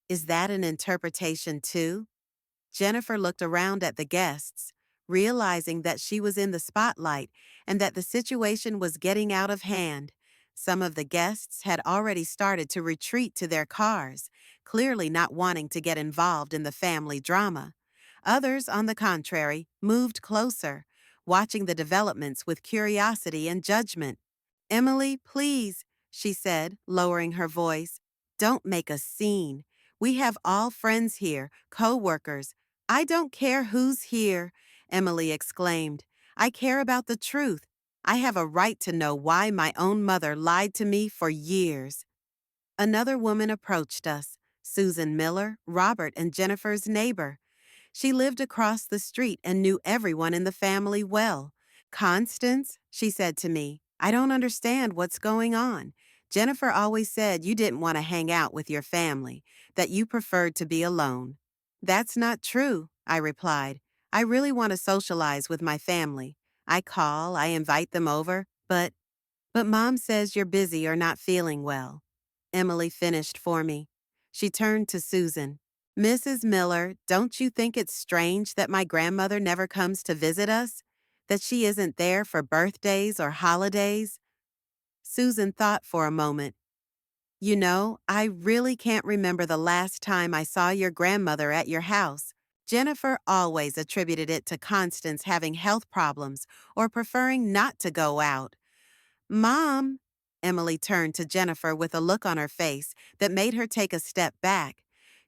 is that an interpretation too? Jennifer looked around at the guests, realizing that she was in the spotlight and that the situation was getting out of hand. Some of the guests had already started to retreat to their cars, clearly not wanting to get involved in the family drama. Others, on the contrary, moved closer, watching the developments with curiosity and judgment. Emily, please, she said, lowering her voice, don't make a scene. We have all friends here, co-workers. I don't care who's here, Emily exclaimed. I care about the truth. I have a right to know why my own mother lied to me for years. Another woman approached us, Susan Miller, Robert and Jennifer's neighbor. She lived across the street and knew everyone in the family well. Constance, she said to me, I don't understand what's going on. Jennifer always said you didn't want to hang out with your family, that you preferred to be alone. That's not true, I replied. I really want to socialize with my family. I call, I invite them over, but Mom says you're busy or not feeling well. Emily finished for me. She turned to Susan. Mrs. Miller, don't you think it's strange that my grandmother never comes to visit us? That she isn't there for birthdays or holidays? Susan thought for a moment. You know, I really can't remember the last time I saw your grandmother at your house. Jennifer always attributed it to Constance having health problems or preferring not to go out. Mom, Emily turned to Jennifer with a look on her face that made her take a step back.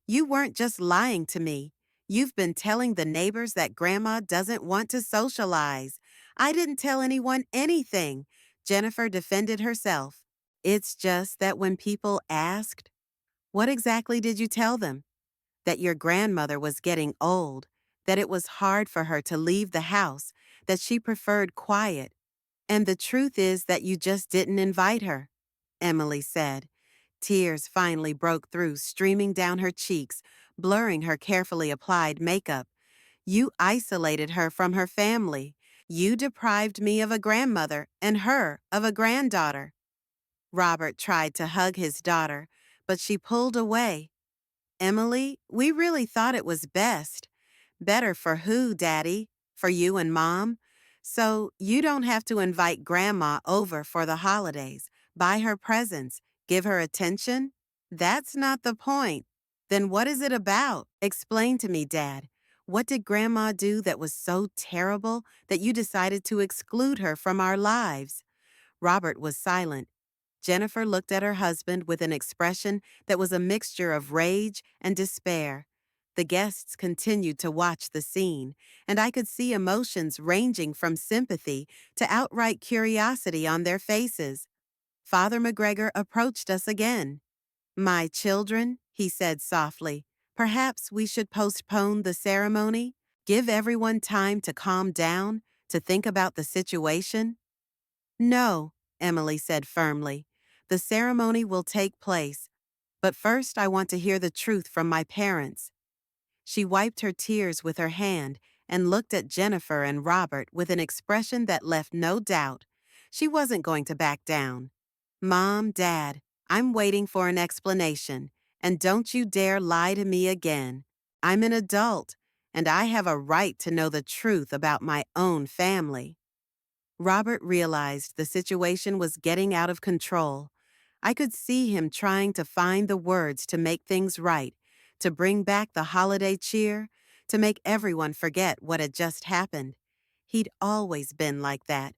You weren't just lying to me. You've been telling the neighbors that Grandma doesn't want to socialize. I didn't tell anyone anything. Jennifer defended herself. It's just that when people asked, what exactly did you tell them? That your grandmother was getting old, that it was hard for her to leave the house, that she preferred quiet. And the truth is that you just didn't invite her, Emily said. Tears finally broke through, streaming down her cheeks, blurring her carefully applied makeup. You isolated her from her family. You deprived me of a grandmother and her of a granddaughter. Robert tried to hug his daughter, but she pulled away. Emily, we really thought it was best. Better for who, Daddy? For you and Mom? So you don't have to invite Grandma over for the holidays, buy her presents, give her attention? That's not the point. Then what is it about? Explain to me, Dad. What did Grandma do that was so terrible that you decided to exclude her from our lives? Robert was silent. Jennifer looked at her husband with an expression that was a mixture of rage and despair. The guests continued to watch the scene, and I could see emotions ranging from sympathy to outright curiosity on their faces. Father McGregor approached us again. My children, he said softly, perhaps we should postpone the ceremony, give everyone time to calm down, to think about the situation. No, Emily said firmly. The ceremony will take place, but first I want to hear the truth from my parents. She wiped her tears with her hand and looked at Jennifer and Robert with an expression that left no doubt. She wasn't going to back down. Mom, Dad, I'm waiting for an explanation, and don't you dare lie to me again. I'm an adult, and I have a right to know the truth about my own family. Robert realized the situation was getting out of control. I could see him trying to find the words to make things right, to bring back the holiday cheer, to make everyone forget what had just happened. He'd always been like that,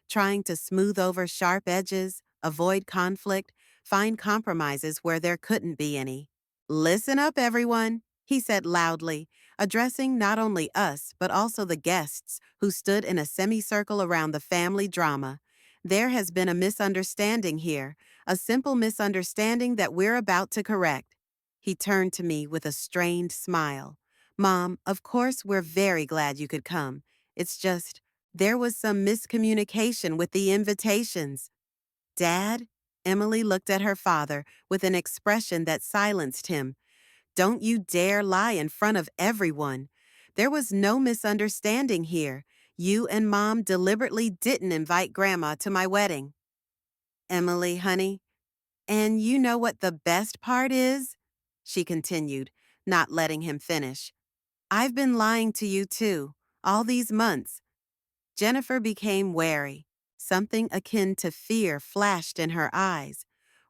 trying to smooth over sharp edges, avoid conflict, find compromises where there couldn't be any. Listen up, everyone, he said loudly, addressing not only us but also the guests who stood in a semicircle around the family drama. There has been a misunderstanding here, a simple misunderstanding that we're about to correct. He turned to me with a strained smile. Mom, of course we're very glad you could come. It's just, there was some miscommunication with the invitations. Dad? Emily looked at her father with an expression that silenced him. Don't you dare lie in front of everyone. There was no misunderstanding here. You and Mom deliberately didn't invite Grandma to my wedding. Emily, honey, and you know what the best part is? She continued, not letting him finish. I've been lying to you too, all these months. Jennifer became wary. Something akin to fear flashed in her eyes.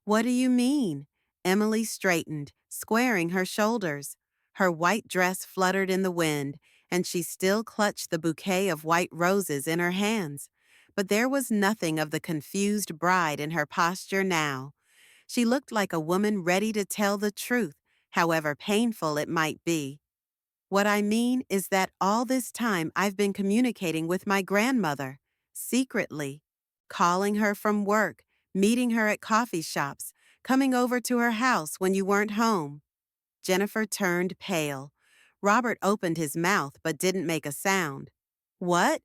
What do you mean? Emily straightened, squaring her shoulders. Her white dress fluttered in the wind, and she still clutched the bouquet of white roses in her hands. But there was nothing of the confused bride in her posture now. She looked like a woman ready to tell the truth, however painful it might be. What I mean is that all this time I've been communicating with my grandmother, secretly, calling her from work, meeting her at coffee shops, coming over to her house when you weren't home. Jennifer turned pale. Robert opened his mouth but didn't make a sound. What?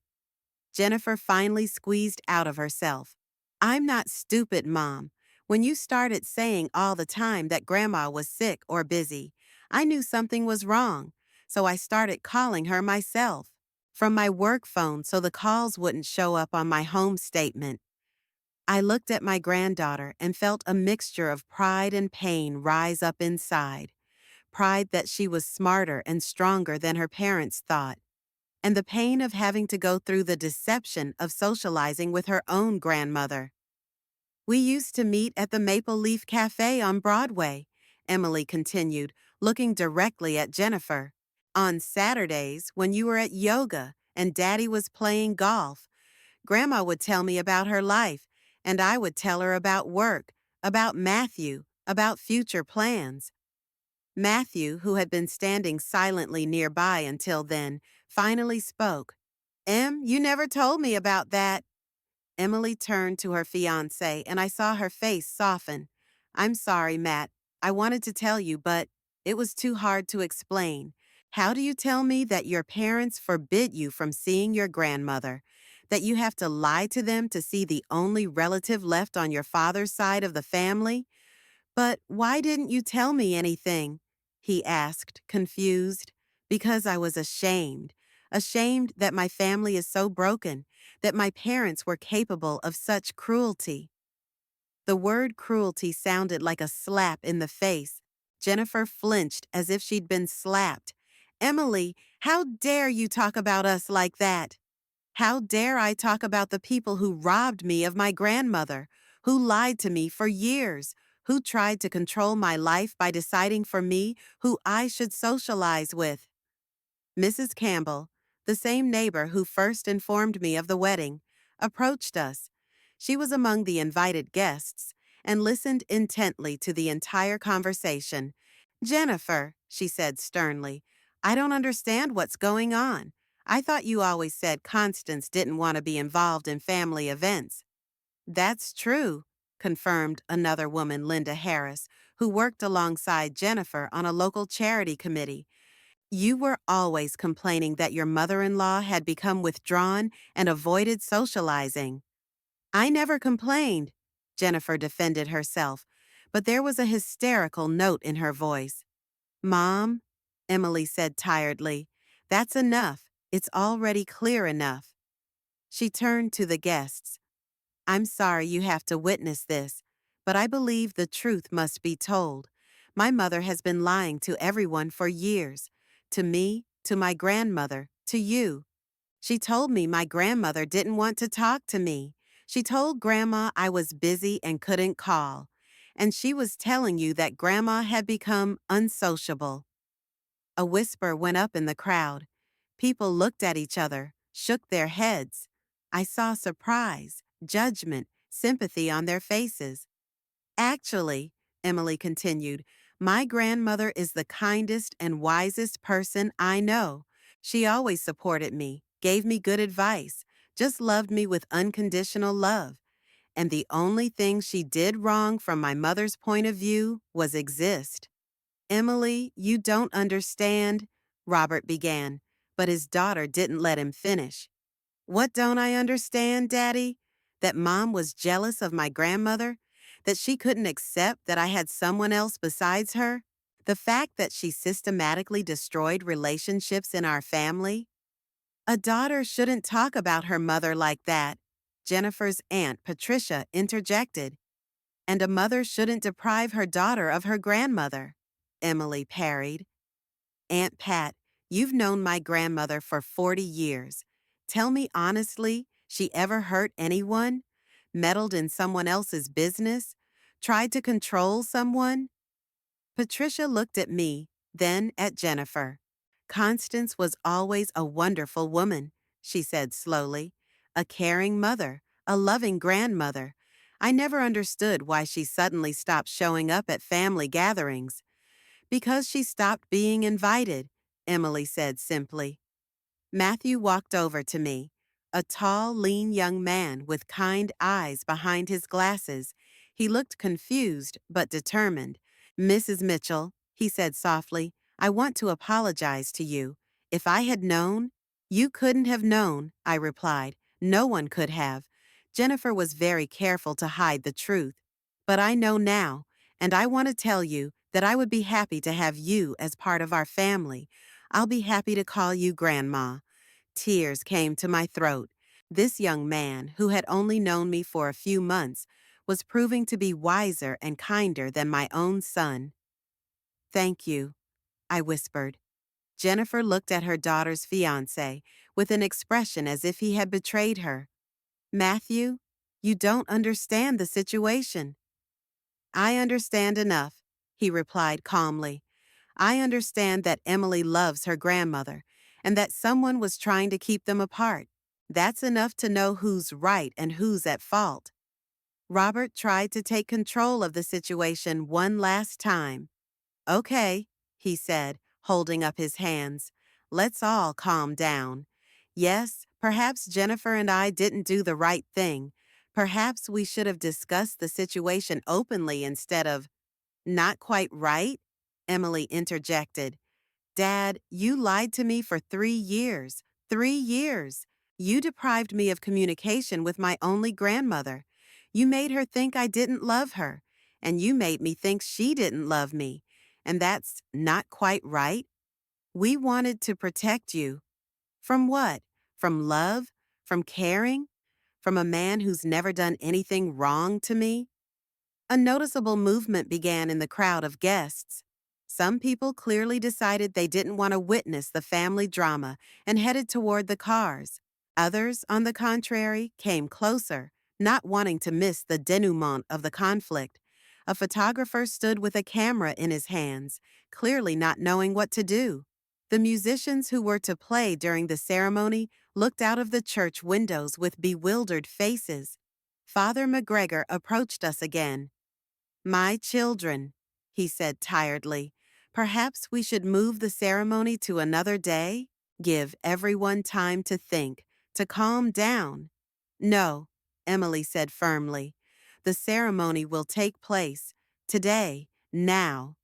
Jennifer finally squeezed out of herself. I'm not stupid, Mom. When you started saying all the time that Grandma was sick or busy, I knew something was wrong, so I started calling her myself. From my work phone so the calls wouldn't show up on my home statement. I looked at my granddaughter and felt a mixture of pride and pain rise up inside. Pride that she was smarter and stronger than her parents thought, and the pain of having to go through the deception of socializing with her own grandmother. We used to meet at the Maple Leaf Cafe on Broadway, Emily continued, looking directly at Jennifer. On Saturdays, when you were at yoga and Daddy was playing golf, Grandma would tell me about her life, and I would tell her about work, about Matthew, about future plans. Matthew, who had been standing silently nearby until then, finally spoke. You never told me about that. Emily turned to her fiancé, and I saw her face soften. I'm sorry, Matt. I wanted to tell you, but it was too hard to explain. How do you tell me that your parents forbid you from seeing your grandmother? That you have to lie to them to see the only relative left on your father's side of the family? But why didn't you tell me anything? He asked, confused. Because I was ashamed. Ashamed that my family is so broken, that my parents were capable of such cruelty. The word cruelty sounded like a slap in the face. Jennifer flinched as if she'd been slapped. Emily, how dare you talk about us like that? How dare I talk about the people who robbed me of my grandmother, who lied to me for years, who tried to control my life by deciding for me who I should socialize with? Mrs. Campbell, the same neighbor who first informed me of the wedding, approached us. She was among the invited guests and listened intently to the entire conversation. Jennifer, she said sternly, I don't understand what's going on. I thought you always said Constance didn't want to be involved in family events. That's true, confirmed another woman, Linda Harris, who worked alongside Jennifer on a local charity committee. You were always complaining that your mother-in-law had become withdrawn and avoided socializing. I never complained, Jennifer defended herself, but there was a hysterical note in her voice. Mom, Emily said tiredly. That's enough. It's already clear enough. She turned to the guests. I'm sorry you have to witness this, but I believe the truth must be told. My mother has been lying to everyone for years. To me, to my grandmother, to you. She told me my grandmother didn't want to talk to me. She told Grandma I was busy and couldn't call. And she was telling you that Grandma had become unsociable. A whisper went up in the crowd. People looked at each other, shook their heads. I saw surprise, judgment, sympathy on their faces. Actually, Emily continued, my grandmother is the kindest and wisest person I know. She always supported me, gave me good advice, just loved me with unconditional love. And the only thing she did wrong from my mother's point of view was exist. Emily, you don't understand, Robert began, but his daughter didn't let him finish. What don't I understand, Daddy? That Mom was jealous of my grandmother? That she couldn't accept that I had someone else besides her? The fact that she systematically destroyed relationships in our family? A daughter shouldn't talk about her mother like that, Jennifer's aunt Patricia interjected. And a mother shouldn't deprive her daughter of her grandmother, Emily parried. Aunt Pat, you've known my grandmother for 40 years. Tell me honestly, she ever hurt anyone? Meddled in someone else's business? Tried to control someone? Patricia looked at me, then at Jennifer. Constance was always a wonderful woman, she said slowly. A caring mother, a loving grandmother. I never understood why she suddenly stopped showing up at family gatherings. Because she stopped being invited, Emily said simply. Matthew walked over to me, a tall, lean young man with kind eyes behind his glasses. He looked confused but determined. Mrs. Mitchell, he said softly, I want to apologize to you. If I had known, you couldn't have known, I replied. No one could have. Jennifer was very careful to hide the truth. But I know now, and I want to tell you that I would be happy to have you as part of our family. I'll be happy to call you Grandma. Tears came to my throat. This young man, who had only known me for a few months, was proving to be wiser and kinder than my own son. Thank you, I whispered. Jennifer looked at her daughter's fiancé with an expression as if he had betrayed her. Matthew, you don't understand the situation. I understand enough, he replied calmly. I understand that Emily loves her grandmother and that someone was trying to keep them apart. That's enough to know who's right and who's at fault. Robert tried to take control of the situation one last time. Okay, he said, holding up his hands. Let's all calm down. Yes, perhaps Jennifer and I didn't do the right thing. Perhaps we should have discussed the situation openly instead of, not quite right? Emily interjected. Dad, you lied to me for 3 years. 3 years. You deprived me of communication with my only grandmother. You made her think I didn't love her, and you made me think she didn't love me. And that's not quite right. We wanted to protect you. From what? From love? From caring? From a man who's never done anything wrong to me? A noticeable movement began in the crowd of guests. Some people clearly decided they didn't want to witness the family drama and headed toward the cars. Others, on the contrary, came closer, not wanting to miss the denouement of the conflict. A photographer stood with a camera in his hands, clearly not knowing what to do. The musicians who were to play during the ceremony looked out of the church windows with bewildered faces. Father McGregor approached us again. My children, he said tiredly, perhaps we should move the ceremony to another day? Give everyone time to think, to calm down. No, Emily said firmly. The ceremony will take place today, now.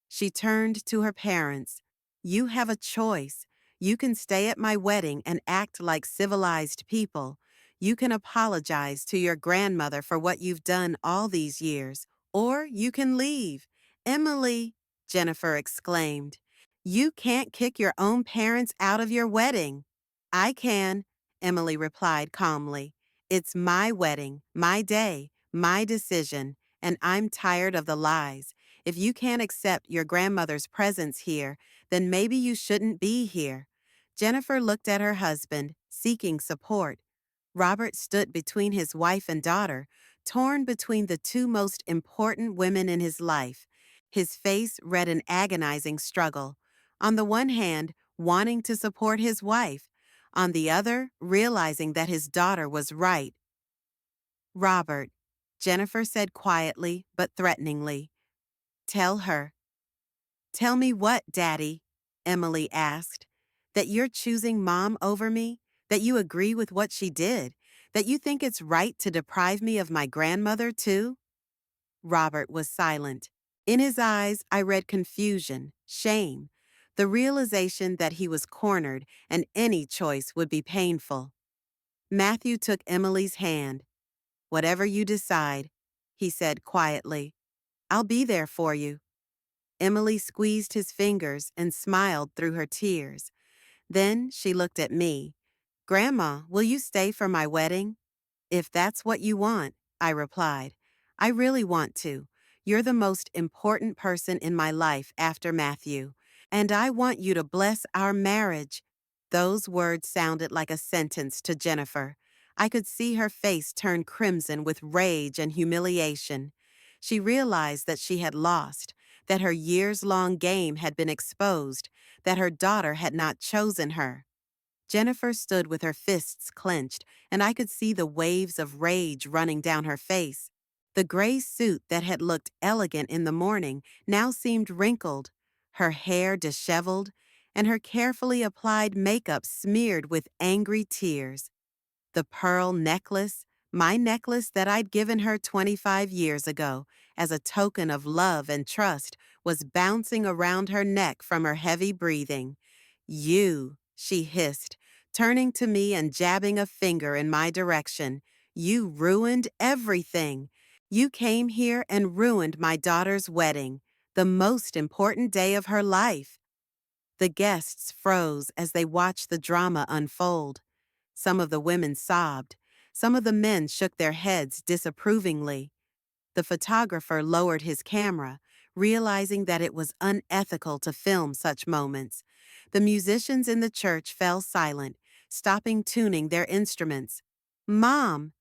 She turned to her parents. You have a choice. You can stay at my wedding and act like civilized people. You can apologize to your grandmother for what you've done all these years. Or you can leave. Emily, Jennifer exclaimed. You can't kick your own parents out of your wedding. I can, Emily replied calmly. It's my wedding, my day, my decision, and I'm tired of the lies. If you can't accept your grandmother's presence here, then maybe you shouldn't be here. Jennifer looked at her husband, seeking support. Robert stood between his wife and daughter, torn between the two most important women in his life. His face read an agonizing struggle. On the one hand, wanting to support his wife. On the other, realizing that his daughter was right. Robert, Jennifer said quietly but threateningly. Tell her. Tell me what, Daddy? Emily asked. That you're choosing Mom over me? That you agree with what she did? That you think it's right to deprive me of my grandmother, too? Robert was silent. In his eyes, I read confusion, shame, the realization that he was cornered and any choice would be painful. Matthew took Emily's hand. Whatever you decide, he said quietly. I'll be there for you. Emily squeezed his fingers and smiled through her tears. Then she looked at me. Grandma, will you stay for my wedding? If that's what you want, I replied. I really want to. You're the most important person in my life after Matthew, and I want you to bless our marriage. Those words sounded like a sentence to Jennifer. I could see her face turn crimson with rage and humiliation. She realized that she had lost, that her years-long game had been exposed, that her daughter had not chosen her. Jennifer stood with her fists clenched, and I could see the waves of rage running down her face. The gray suit that had looked elegant in the morning now seemed wrinkled, her hair disheveled, and her carefully applied makeup smeared with angry tears. The pearl necklace, my necklace that I'd given her 25 years ago as a token of love and trust, was bouncing around her neck from her heavy breathing. You, she hissed, turning to me and jabbing a finger in my direction. You ruined everything. You came here and ruined my daughter's wedding, the most important day of her life. The guests froze as they watched the drama unfold. Some of the women sobbed. Some of the men shook their heads disapprovingly. The photographer lowered his camera, realizing that it was unethical to film such moments. The musicians in the church fell silent, stopping tuning their instruments. Mom!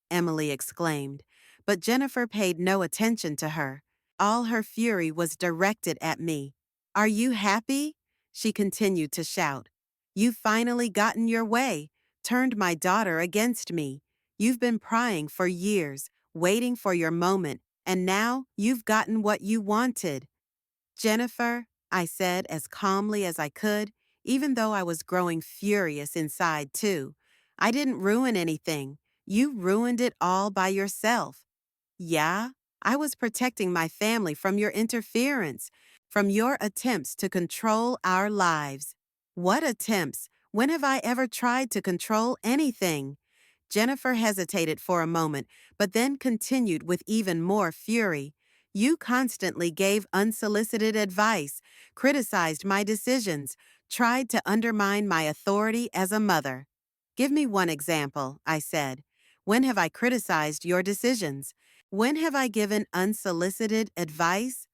Emily exclaimed, but Jennifer paid no attention to her. All her fury was directed at me. Are you happy? She continued to shout. You've finally gotten your way, turned my daughter against me. You've been prying for years, waiting for your moment, and now you've gotten what you wanted. Jennifer, I said as calmly as I could, even though I was growing furious inside too. I didn't ruin anything. You ruined it all by yourself. Yeah, I was protecting my family from your interference, from your attempts to control our lives. What attempts? When have I ever tried to control anything? Jennifer hesitated for a moment, but then continued with even more fury. You constantly gave unsolicited advice, criticized my decisions, tried to undermine my authority as a mother. Give me one example, I said. When have I criticized your decisions? When have I given unsolicited advice?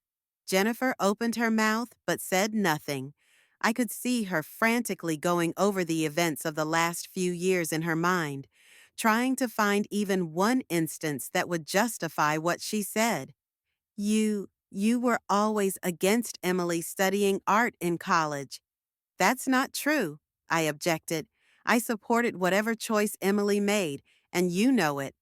Jennifer opened her mouth but said nothing. I could see her frantically going over the events of the last few years in her mind, trying to find even one instance that would justify what she said. You were always against Emily studying art in college. That's not true, I objected. I supported whatever choice Emily made, and you know it.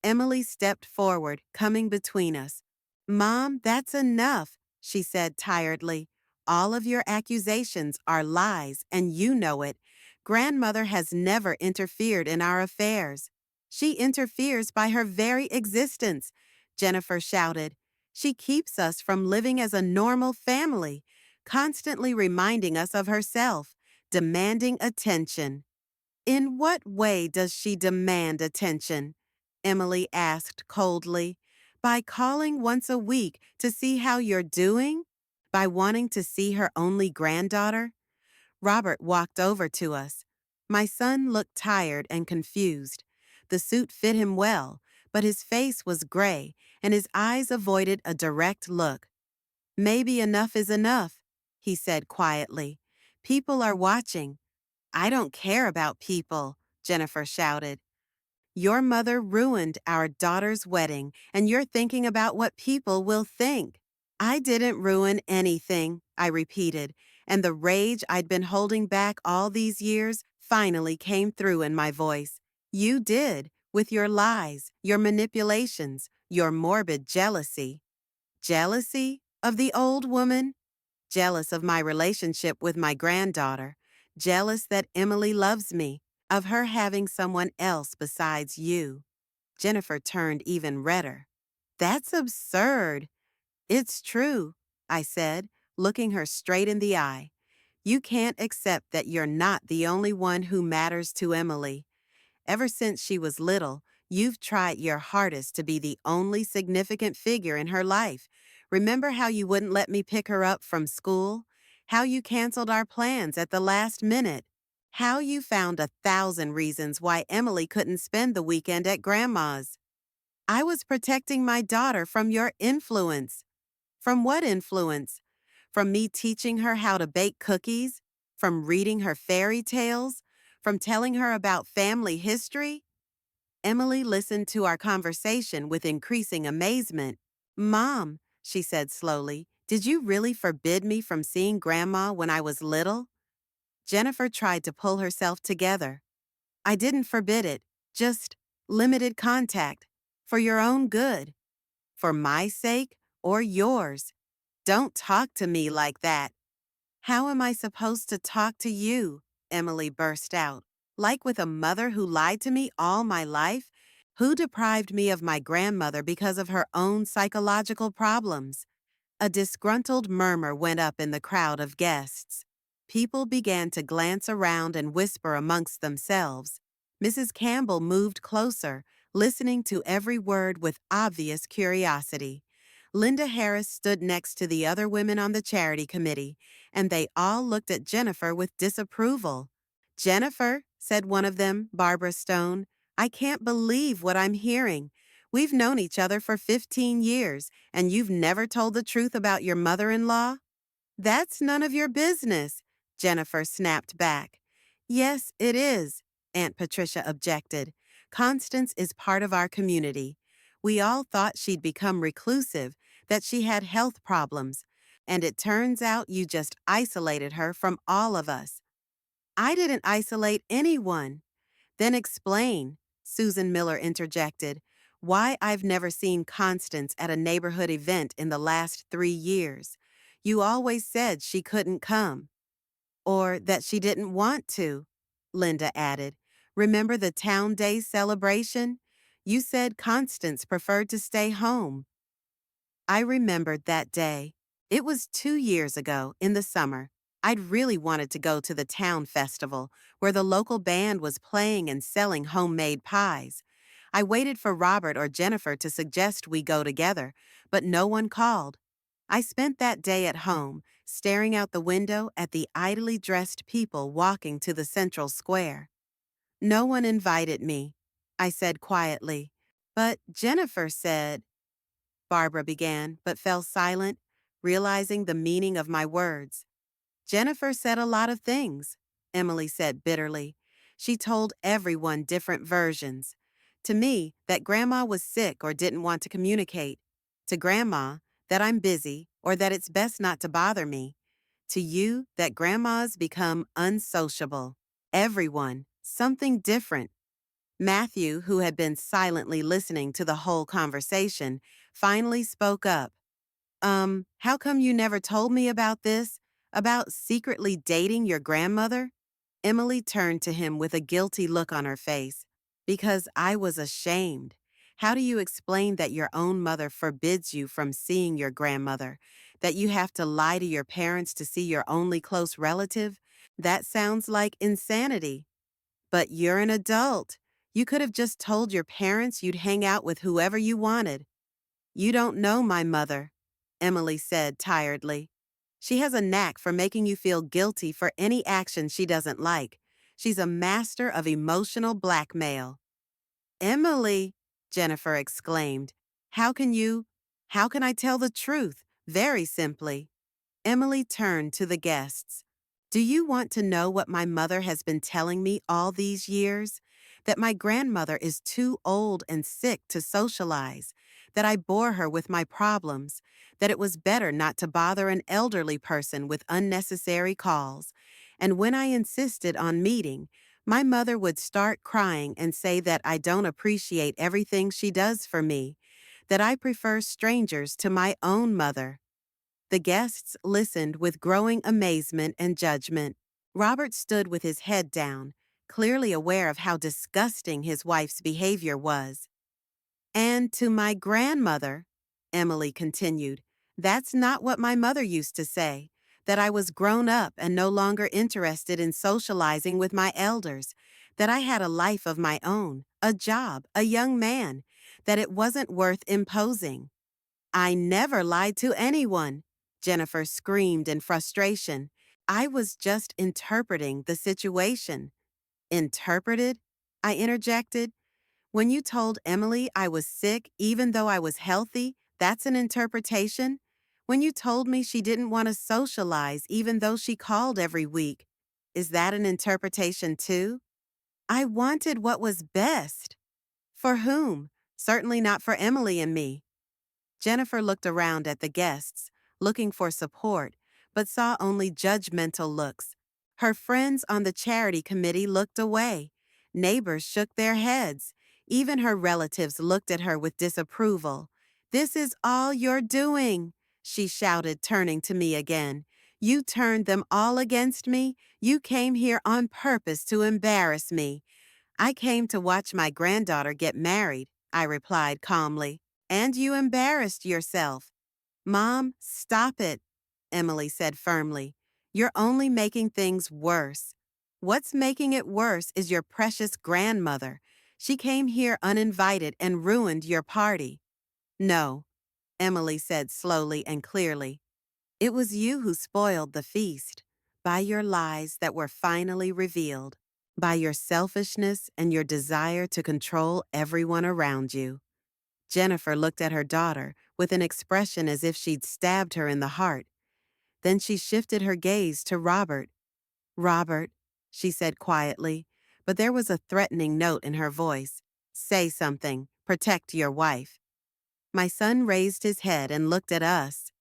Emily stepped forward, coming between us. Mom, that's enough, she said tiredly. All of your accusations are lies, and you know it. Grandmother has never interfered in our affairs. She interferes by her very existence, Jennifer shouted. She keeps us from living as a normal family, constantly reminding us of herself, demanding attention. In what way does she demand attention? Emily asked coldly. By calling once a week to see how you're doing? By wanting to see her only granddaughter? Robert walked over to us. My son looked tired and confused. The suit fit him well, but his face was gray and his eyes avoided a direct look. Maybe enough is enough, he said quietly. People are watching. I don't care about people, Jennifer shouted. Your mother ruined our daughter's wedding, and you're thinking about what people will think. I didn't ruin anything, I repeated, and the rage I'd been holding back all these years finally came through in my voice. You did, with your lies, your manipulations, your morbid jealousy. Jealousy of the old woman? Jealous of my relationship with my granddaughter, jealous that Emily loves me, of her having someone else besides you. Jennifer turned even redder. That's absurd. It's true, I said, looking her straight in the eye. You can't accept that you're not the only one who matters to Emily. Ever since she was little, you've tried your hardest to be the only significant figure in her life. Remember how you wouldn't let me pick her up from school? How you canceled our plans at the last minute? How you found 1,000 reasons why Emily couldn't spend the weekend at Grandma's? I was protecting my daughter from your influence. From what influence? From me teaching her how to bake cookies? From reading her fairy tales? From telling her about family history? Emily listened to our conversation with increasing amazement. Mom, she said slowly, did you really forbid me from seeing Grandma when I was little? Jennifer tried to pull herself together. I didn't forbid it, just limited contact, for your own good. For my sake or yours. Don't talk to me like that. How am I supposed to talk to you? Emily burst out. Like with a mother who lied to me all my life? Who deprived me of my grandmother because of her own psychological problems? A disgruntled murmur went up in the crowd of guests. People began to glance around and whisper amongst themselves. Mrs. Campbell moved closer, listening to every word with obvious curiosity. Linda Harris stood next to the other women on the charity committee, and they all looked at Jennifer with disapproval. Jennifer, said one of them, Barbara Stone, I can't believe what I'm hearing. We've known each other for 15 years, and you've never told the truth about your mother-in-law? That's none of your business, Jennifer snapped back. Yes, it is, Aunt Patricia objected. Constance is part of our community. We all thought she'd become reclusive, that she had health problems, and it turns out you just isolated her from all of us. I didn't isolate anyone. Then explain, Susan Miller interjected, why I've never seen Constance at a neighborhood event in the last 3 years. You always said she couldn't come. Or that she didn't want to, Linda added. Remember the Town Day celebration? You said Constance preferred to stay home. I remembered that day. It was 2 years ago, in the summer. I'd really wanted to go to the town festival, where the local band was playing and selling homemade pies. I waited for Robert or Jennifer to suggest we go together, but no one called. I spent that day at home, staring out the window at the idly dressed people walking to the central square. No one invited me, I said quietly. But Jennifer said, Barbara began, but fell silent, realizing the meaning of my words. Jennifer said a lot of things, Emily said bitterly. She told everyone different versions. To me, that Grandma was sick or didn't want to communicate. To Grandma, that I'm busy or that it's best not to bother me. To you, that Grandma's become unsociable. Everyone, something different. Matthew, who had been silently listening to the whole conversation, finally spoke up. How come you never told me about this? About secretly dating your grandmother? Emily turned to him with a guilty look on her face. Because I was ashamed. How do you explain that your own mother forbids you from seeing your grandmother? That you have to lie to your parents to see your only close relative? That sounds like insanity. But you're an adult. You could have just told your parents you'd hang out with whoever you wanted. You don't know my mother, Emily said tiredly. She has a knack for making you feel guilty for any action she doesn't like. She's a master of emotional blackmail. Emily, Jennifer exclaimed, How can you? How can I tell the truth? Very simply. Emily turned to the guests. Do you want to know what my mother has been telling me all these years? That my grandmother is too old and sick to socialize, that I bore her with my problems, that it was better not to bother an elderly person with unnecessary calls. And when I insisted on meeting, my mother would start crying and say that I don't appreciate everything she does for me, that I prefer strangers to my own mother. The guests listened with growing amazement and judgment. Robert stood with his head down, clearly aware of how disgusting his wife's behavior was. And to my grandmother, Emily continued, that's not what my mother used to say, that I was grown up and no longer interested in socializing with my elders, that I had a life of my own, a job, a young man, that it wasn't worth imposing. I never lied to anyone, Jennifer screamed in frustration. I was just interpreting the situation. Interpreted? I interjected. When you told Emily I was sick even though I was healthy, that's an interpretation? When you told me she didn't want to socialize even though she called every week, is that an interpretation too? I wanted what was best. For whom? Certainly not for Emily and me. Jennifer looked around at the guests, looking for support, but saw only judgmental looks. Her friends on the charity committee looked away. Neighbors shook their heads. Even her relatives looked at her with disapproval. This is all you're doing, she shouted, turning to me again. You turned them all against me. You came here on purpose to embarrass me. I came to watch my granddaughter get married, I replied calmly. And you embarrassed yourself. Mom, stop it, Emily said firmly. You're only making things worse. What's making it worse is your precious grandmother. She came here uninvited and ruined your party. No, Emily said slowly and clearly. It was you who spoiled the feast, by your lies that were finally revealed, by your selfishness and your desire to control everyone around you. Jennifer looked at her daughter with an expression as if she'd stabbed her in the heart. Then she shifted her gaze to Robert. Robert, she said quietly, but there was a threatening note in her voice. Say something. Protect your wife. My son raised his head and looked at us.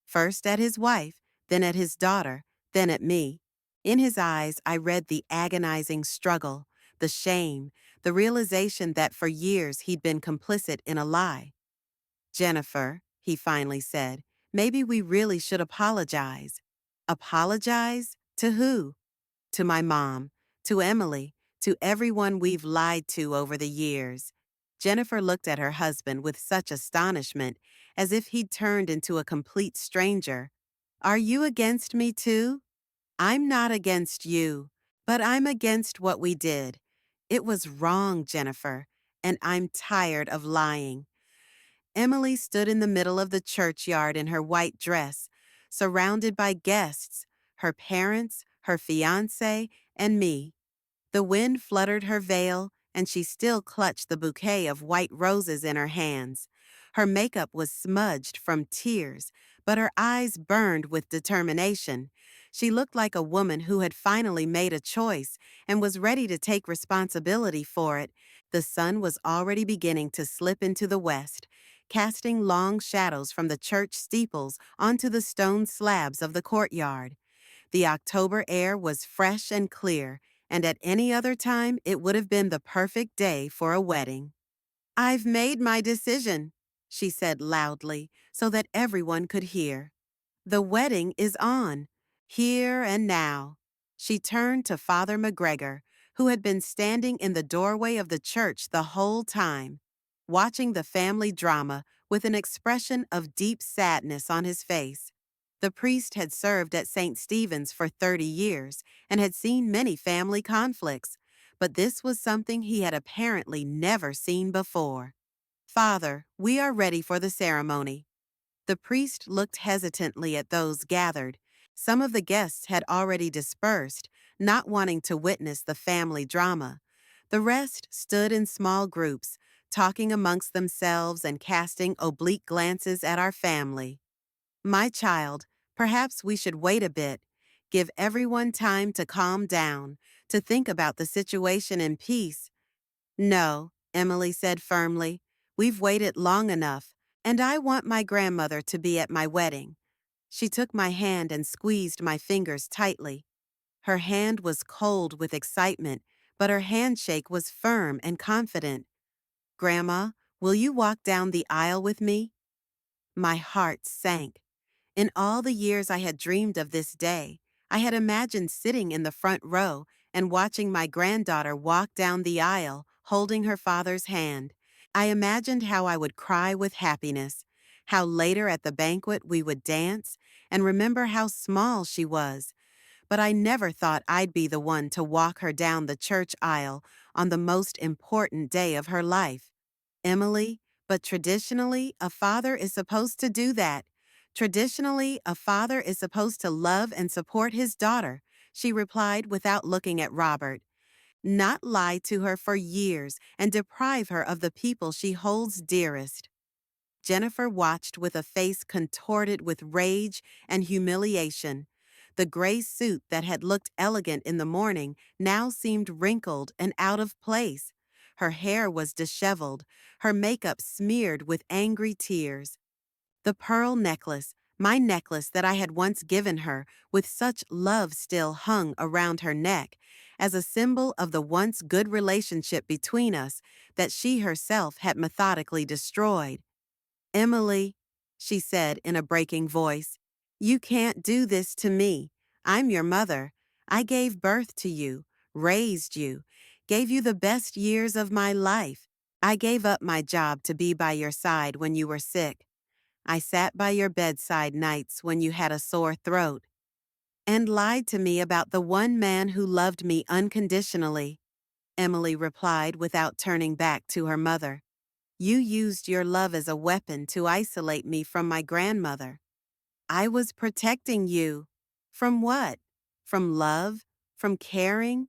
First at his wife, then at his daughter, then at me. In his eyes, I read the agonizing struggle, the shame, the realization that for years he'd been complicit in a lie. Jennifer, he finally said, maybe we really should apologize. Apologize? To who? To my mom, to Emily, to everyone we've lied to over the years. Jennifer looked at her husband with such astonishment, as if he'd turned into a complete stranger. Are you against me too? I'm not against you, but I'm against what we did. It was wrong, Jennifer, and I'm tired of lying. Emily stood in the middle of the churchyard in her white dress, surrounded by guests, her parents, her fiancé, and me. The wind fluttered her veil, and she still clutched the bouquet of white roses in her hands. Her makeup was smudged from tears, but her eyes burned with determination. She looked like a woman who had finally made a choice and was ready to take responsibility for it. The sun was already beginning to slip into the west, casting long shadows from the church steeples onto the stone slabs of the courtyard. The October air was fresh and clear, and at any other time it would have been the perfect day for a wedding. I've made my decision, she said loudly so that everyone could hear. The wedding is on, here and now. She turned to Father McGregor, who had been standing in the doorway of the church the whole time, watching the family drama with an expression of deep sadness on his face. The priest had served at St. Stephen's for 30 years and had seen many family conflicts, but this was something he had apparently never seen before. Father, we are ready for the ceremony. The priest looked hesitantly at those gathered. Some of the guests had already dispersed, not wanting to witness the family drama. The rest stood in small groups, talking amongst themselves and casting oblique glances at our family. My child, perhaps we should wait a bit. Give everyone time to calm down, to think about the situation in peace. No, Emily said firmly. We've waited long enough, and I want my grandmother to be at my wedding. She took my hand and squeezed my fingers tightly. Her hand was cold with excitement, but her handshake was firm and confident. Grandma, will you walk down the aisle with me? My heart sank. In all the years I had dreamed of this day, I had imagined sitting in the front row and watching my granddaughter walk down the aisle, holding her father's hand. I imagined how I would cry with happiness, how later at the banquet we would dance, and remember how small she was. But I never thought I'd be the one to walk her down the church aisle on the most important day of her life. Emily, but traditionally, a father is supposed to do that. Traditionally, a father is supposed to love and support his daughter, she replied without looking at Robert. Not lie to her for years and deprive her of the people she holds dearest. Jennifer watched with a face contorted with rage and humiliation. The gray suit that had looked elegant in the morning now seemed wrinkled and out of place. Her hair was disheveled, her makeup smeared with angry tears. The pearl necklace, my necklace that I had once given her, with such love still hung around her neck, as a symbol of the once good relationship between us that she herself had methodically destroyed. Emily, she said in a breaking voice, you can't do this to me. I'm your mother. I gave birth to you, raised you, gave you the best years of my life. I gave up my job to be by your side when you were sick. I sat by your bedside nights when you had a sore throat, and lied to me about the one man who loved me unconditionally, Emily replied without turning back to her mother. You used your love as a weapon to isolate me from my grandmother. I was protecting you. From what? From love? From caring?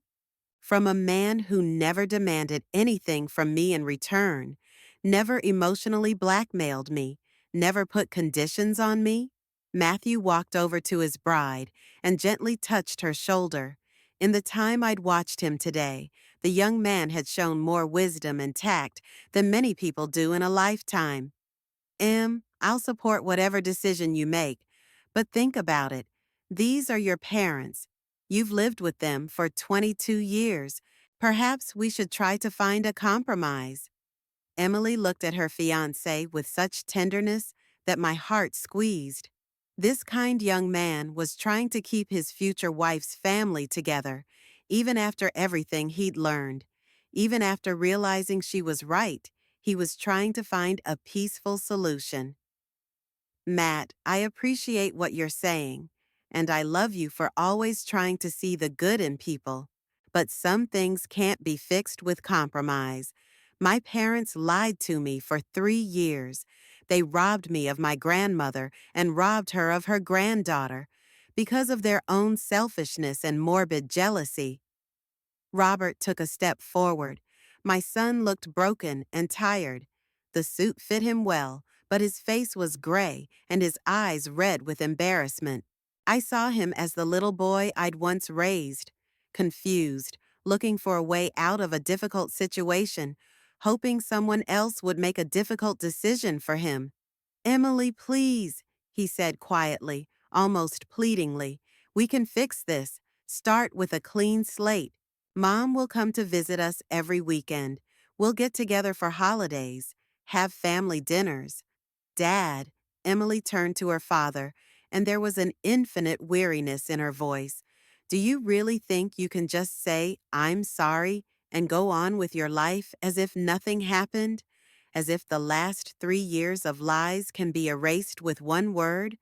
From a man who never demanded anything from me in return, never emotionally blackmailed me, never put conditions on me? Matthew walked over to his bride and gently touched her shoulder. In the time I'd watched him today, the young man had shown more wisdom and tact than many people do in a lifetime. I'll support whatever decision you make, but think about it. These are your parents. You've lived with them for 22 years. Perhaps we should try to find a compromise. Emily looked at her fiancé with such tenderness that my heart squeezed. This kind young man was trying to keep his future wife's family together, even after everything he'd learned. Even after realizing she was right, he was trying to find a peaceful solution. Matt, I appreciate what you're saying, and I love you for always trying to see the good in people. But some things can't be fixed with compromise. My parents lied to me for 3 years. They robbed me of my grandmother and robbed her of her granddaughter because of their own selfishness and morbid jealousy. Robert took a step forward. My son looked broken and tired. The suit fit him well, but his face was gray and his eyes red with embarrassment. I saw him as the little boy I'd once raised, confused, looking for a way out of a difficult situation, hoping someone else would make a difficult decision for him. Emily, please, he said quietly, almost pleadingly. We can fix this. Start with a clean slate. Mom will come to visit us every weekend. We'll get together for holidays, have family dinners. Dad, Emily turned to her father, and there was an infinite weariness in her voice. Do you really think you can just say, I'm sorry, and go on with your life as if nothing happened? As if the last 3 years of lies can be erased with one word?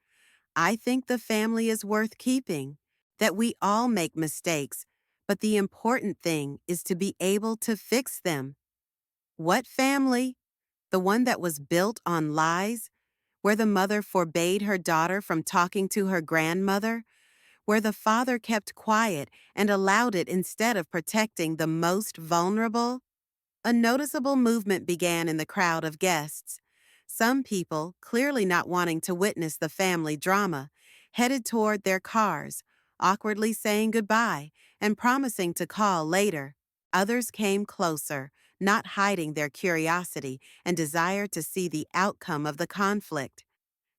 I think the family is worth keeping, that we all make mistakes, but the important thing is to be able to fix them. What family? The one that was built on lies? where the mother forbade her daughter from talking to her grandmother, where the father kept quiet and allowed it instead of protecting the most vulnerable. A noticeable movement began in the crowd of guests. Some people, clearly not wanting to witness the family drama, headed toward their cars, awkwardly saying goodbye and promising to call later. Others came closer, not hiding their curiosity and desire to see the outcome of the conflict.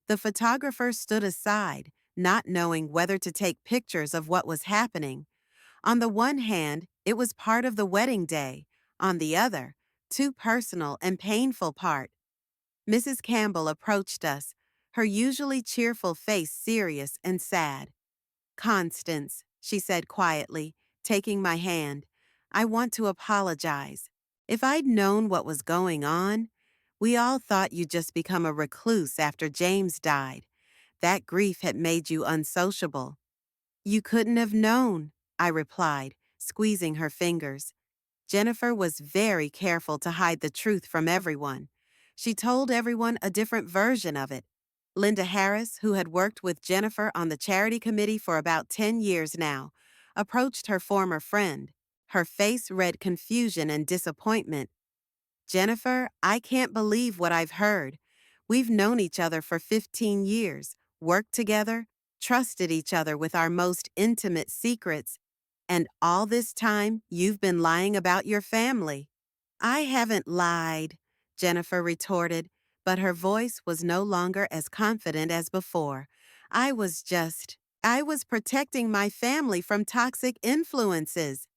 The photographer stood aside, not knowing whether to take pictures of what was happening. On the one hand, it was part of the wedding day. On the other, too personal and painful part. Mrs. Campbell approached us, her usually cheerful face serious and sad. "Constance," she said quietly, taking my hand, "I want to apologize. If I'd known what was going on, we all thought you'd just become a recluse after James died. That grief had made you unsociable." "You couldn't have known," I replied, squeezing her fingers. Jennifer was very careful to hide the truth from everyone. She told everyone a different version of it. Linda Harris, who had worked with Jennifer on the charity committee for about 10 years now, approached her former friend. Her face read confusion and disappointment. "Jennifer, I can't believe what I've heard. We've known each other for 15 years, worked together, trusted each other with our most intimate secrets, and all this time you've been lying about your family." "I haven't lied," Jennifer retorted, but her voice was no longer as confident as before. I was protecting my family from toxic influences."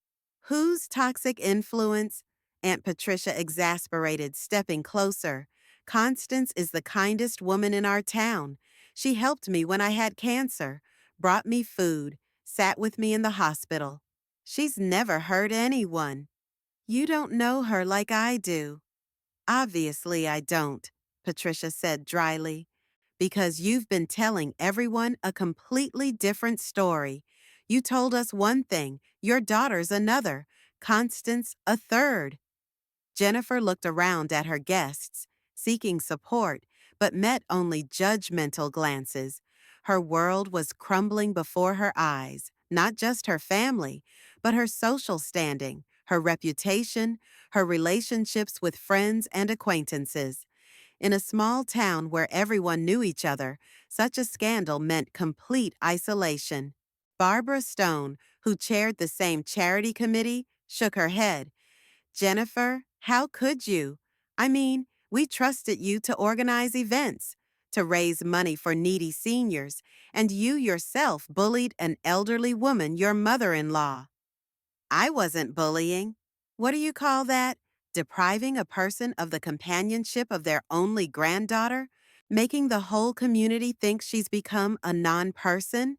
"Whose toxic influence?" Aunt Patricia exasperated, stepping closer. "Constance is the kindest woman in our town. She helped me when I had cancer, brought me food, sat with me in the hospital. She's never hurt anyone." "You don't know her like I do." "Obviously I don't," Patricia said dryly, "because you've been telling everyone a completely different story. You told us one thing, your daughter's another, Constance a third." Jennifer looked around at her guests, seeking support, but met only judgmental glances. Her world was crumbling before her eyes, not just her family, but her social standing, her reputation, her relationships with friends and acquaintances. In a small town where everyone knew each other, such a scandal meant complete isolation. Barbara Stone, who chaired the same charity committee, shook her head. "Jennifer, how could you? I mean, we trusted you to organize events, to raise money for needy seniors, and you yourself bullied an elderly woman, your mother-in-law." "I wasn't bullying. What do you call that? Depriving a person of the companionship of their only granddaughter? Making the whole community think she's become a non-person?"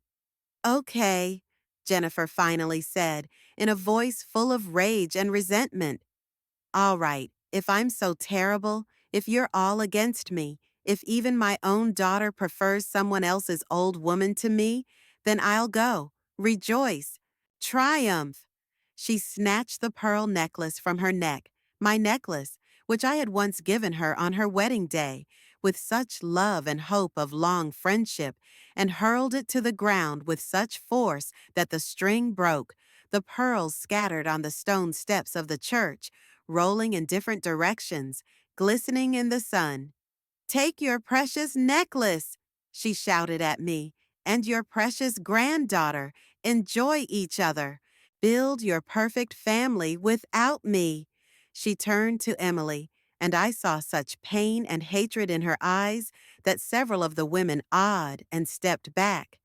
"Okay," Jennifer finally said, in a voice full of rage and resentment. "All right, if I'm so terrible, if you're all against me, if even my own daughter prefers someone else's old woman to me, then I'll go. Rejoice. Triumph." She snatched the pearl necklace from her neck, my necklace, which I had once given her on her wedding day, with such love and hope of long friendship, and hurled it to the ground with such force that the string broke, the pearls scattered on the stone steps of the church, rolling in different directions, glistening in the sun. "Take your precious necklace," she shouted at me, "and your precious granddaughter. Enjoy each other. Build your perfect family without me." She turned to Emily, and I saw such pain and hatred in her eyes that several of the women awed and stepped back.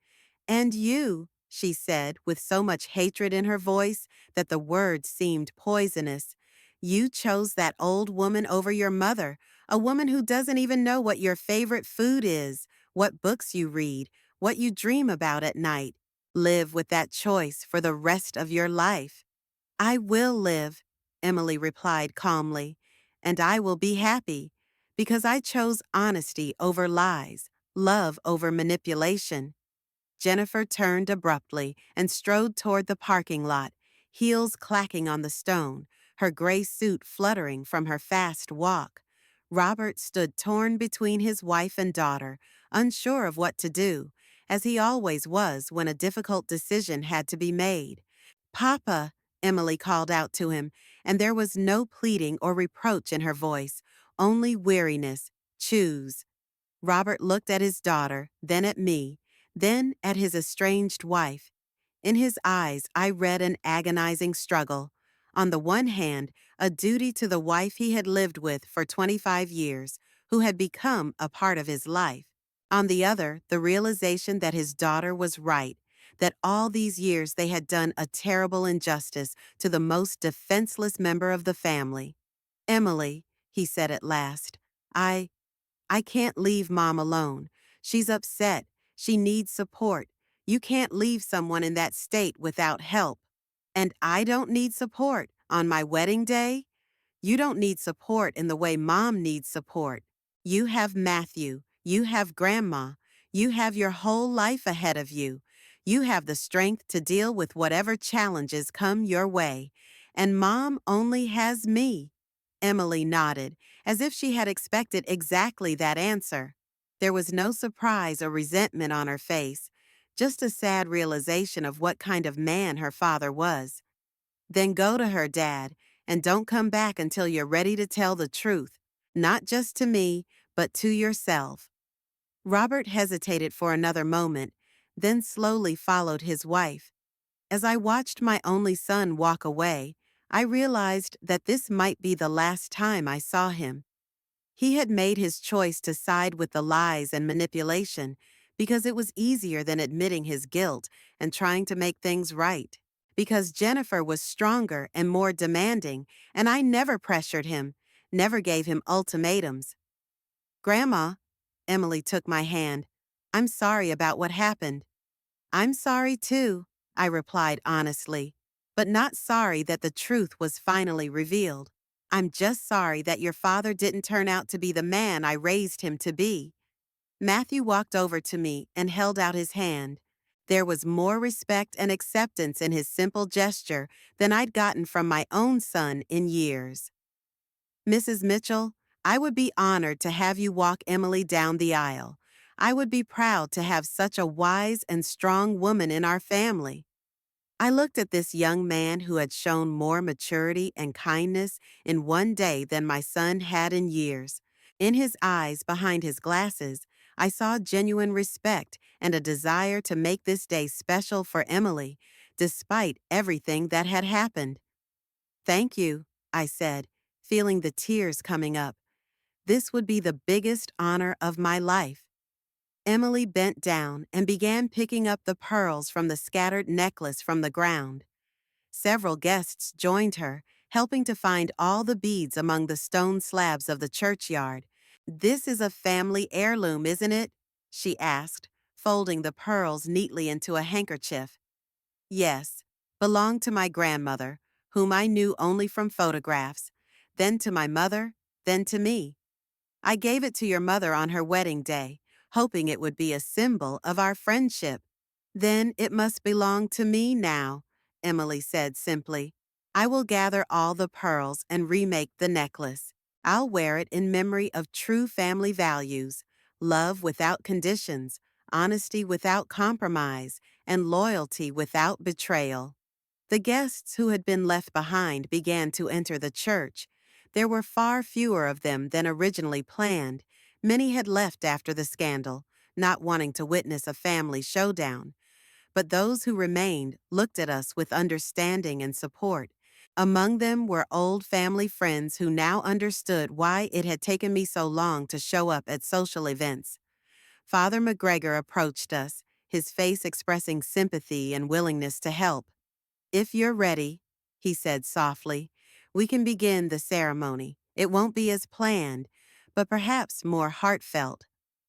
"And you," she said, with so much hatred in her voice that the words seemed poisonous, "you chose that old woman over your mother, a woman who doesn't even know what your favorite food is, what books you read, what you dream about at night. Live with that choice for the rest of your life." "I will live," Emily replied calmly, "and I will be happy, because I chose honesty over lies, love over manipulation." Jennifer turned abruptly and strode toward the parking lot, heels clacking on the stone, her gray suit fluttering from her fast walk. Robert stood torn between his wife and daughter, unsure of what to do, as he always was when a difficult decision had to be made. Papa, Emily called out to him, and there was no pleading or reproach in her voice, only weariness. Choose. Robert looked at his daughter, then at me, then at his estranged wife. In his eyes, I read an agonizing struggle. On the one hand, a duty to the wife he had lived with for 25 years, who had become a part of his life. On the other, the realization that his daughter was right, that all these years they had done a terrible injustice to the most defenseless member of the family. Emily, he said at last, I can't leave Mom alone. She's upset. She needs support. You can't leave someone in that state without help. And I don't need support on my wedding day? You don't need support in the way Mom needs support. You have Matthew. You have Grandma. You have your whole life ahead of you. You have the strength to deal with whatever challenges come your way. And Mom only has me. Emily nodded, as if she had expected exactly that answer. There was no surprise or resentment on her face, just a sad realization of what kind of man her father was. Then go to her, Dad, and don't come back until you're ready to tell the truth, not just to me, but to yourself. Robert hesitated for another moment, then slowly followed his wife. As I watched my only son walk away, I realized that this might be the last time I saw him. He had made his choice to side with the lies and manipulation because it was easier than admitting his guilt and trying to make things right. Because Jennifer was stronger and more demanding, and I never pressured him, never gave him ultimatums. Grandma, Emily took my hand. I'm sorry about what happened. I'm sorry too, I replied honestly, but not sorry that the truth was finally revealed. I'm just sorry that your father didn't turn out to be the man I raised him to be. Matthew walked over to me and held out his hand. There was more respect and acceptance in his simple gesture than I'd gotten from my own son in years. Mrs. Mitchell, I would be honored to have you walk Emily down the aisle. I would be proud to have such a wise and strong woman in our family. I looked at this young man who had shown more maturity and kindness in one day than my son had in years. In his eyes behind his glasses, I saw genuine respect and a desire to make this day special for Emily, despite everything that had happened. Thank you, I said, feeling the tears coming up. This would be the biggest honor of my life. Emily bent down and began picking up the pearls from the scattered necklace from the ground. Several guests joined her, helping to find all the beads among the stone slabs of the churchyard. This is a family heirloom, isn't it? She asked, folding the pearls neatly into a handkerchief. Yes, belonged to my grandmother, whom I knew only from photographs, then to my mother, then to me. I gave it to your mother on her wedding day, hoping it would be a symbol of our friendship. Then it must belong to me now, Emily said simply. I will gather all the pearls and remake the necklace. I'll wear it in memory of true family values, love without conditions, honesty without compromise, and loyalty without betrayal. The guests who had been left behind began to enter the church. There were far fewer of them than originally planned. Many had left after the scandal, not wanting to witness a family showdown. But those who remained looked at us with understanding and support. Among them were old family friends who now understood why it had taken me so long to show up at social events. Father McGregor approached us, his face expressing sympathy and willingness to help. If you're ready, he said softly, we can begin the ceremony. It won't be as planned, but perhaps more heartfelt.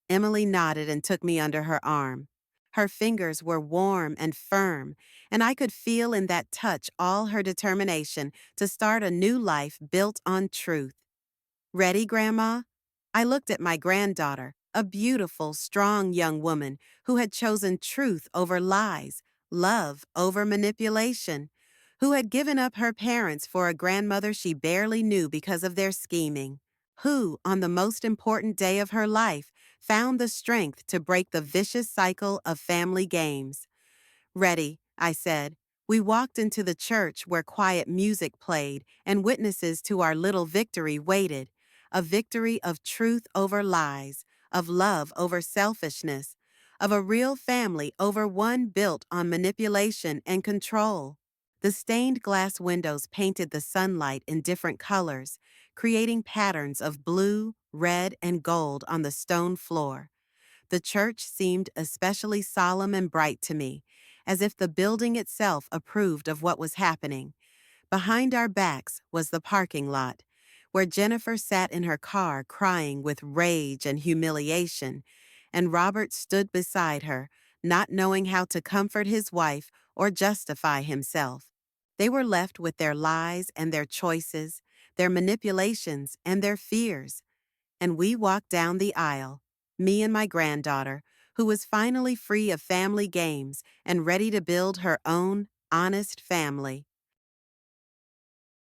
Emily nodded and took me under her arm. Her fingers were warm and firm, and I could feel in that touch all her determination to start a new life built on truth. Ready, Grandma? I looked at my granddaughter, a beautiful, strong young woman who had chosen truth over lies, love over manipulation, who had given up her parents for a grandmother she barely knew because of their scheming. Who, on the most important day of her life, found the strength to break the vicious cycle of family games? Ready, I said. We walked into the church where quiet music played and witnesses to our little victory waited. A victory of truth over lies, of love over selfishness, of a real family over one built on manipulation and control. The stained glass windows painted the sunlight in different colors, creating patterns of blue, red, and gold on the stone floor. The church seemed especially solemn and bright to me, as if the building itself approved of what was happening. Behind our backs was the parking lot, where Jennifer sat in her car crying with rage and humiliation, and Robert stood beside her, not knowing how to comfort his wife or justify himself. They were left with their lies and their choices, their manipulations and their fears. And we walked down the aisle, me and my granddaughter, who was finally free of family games and ready to build her own honest family.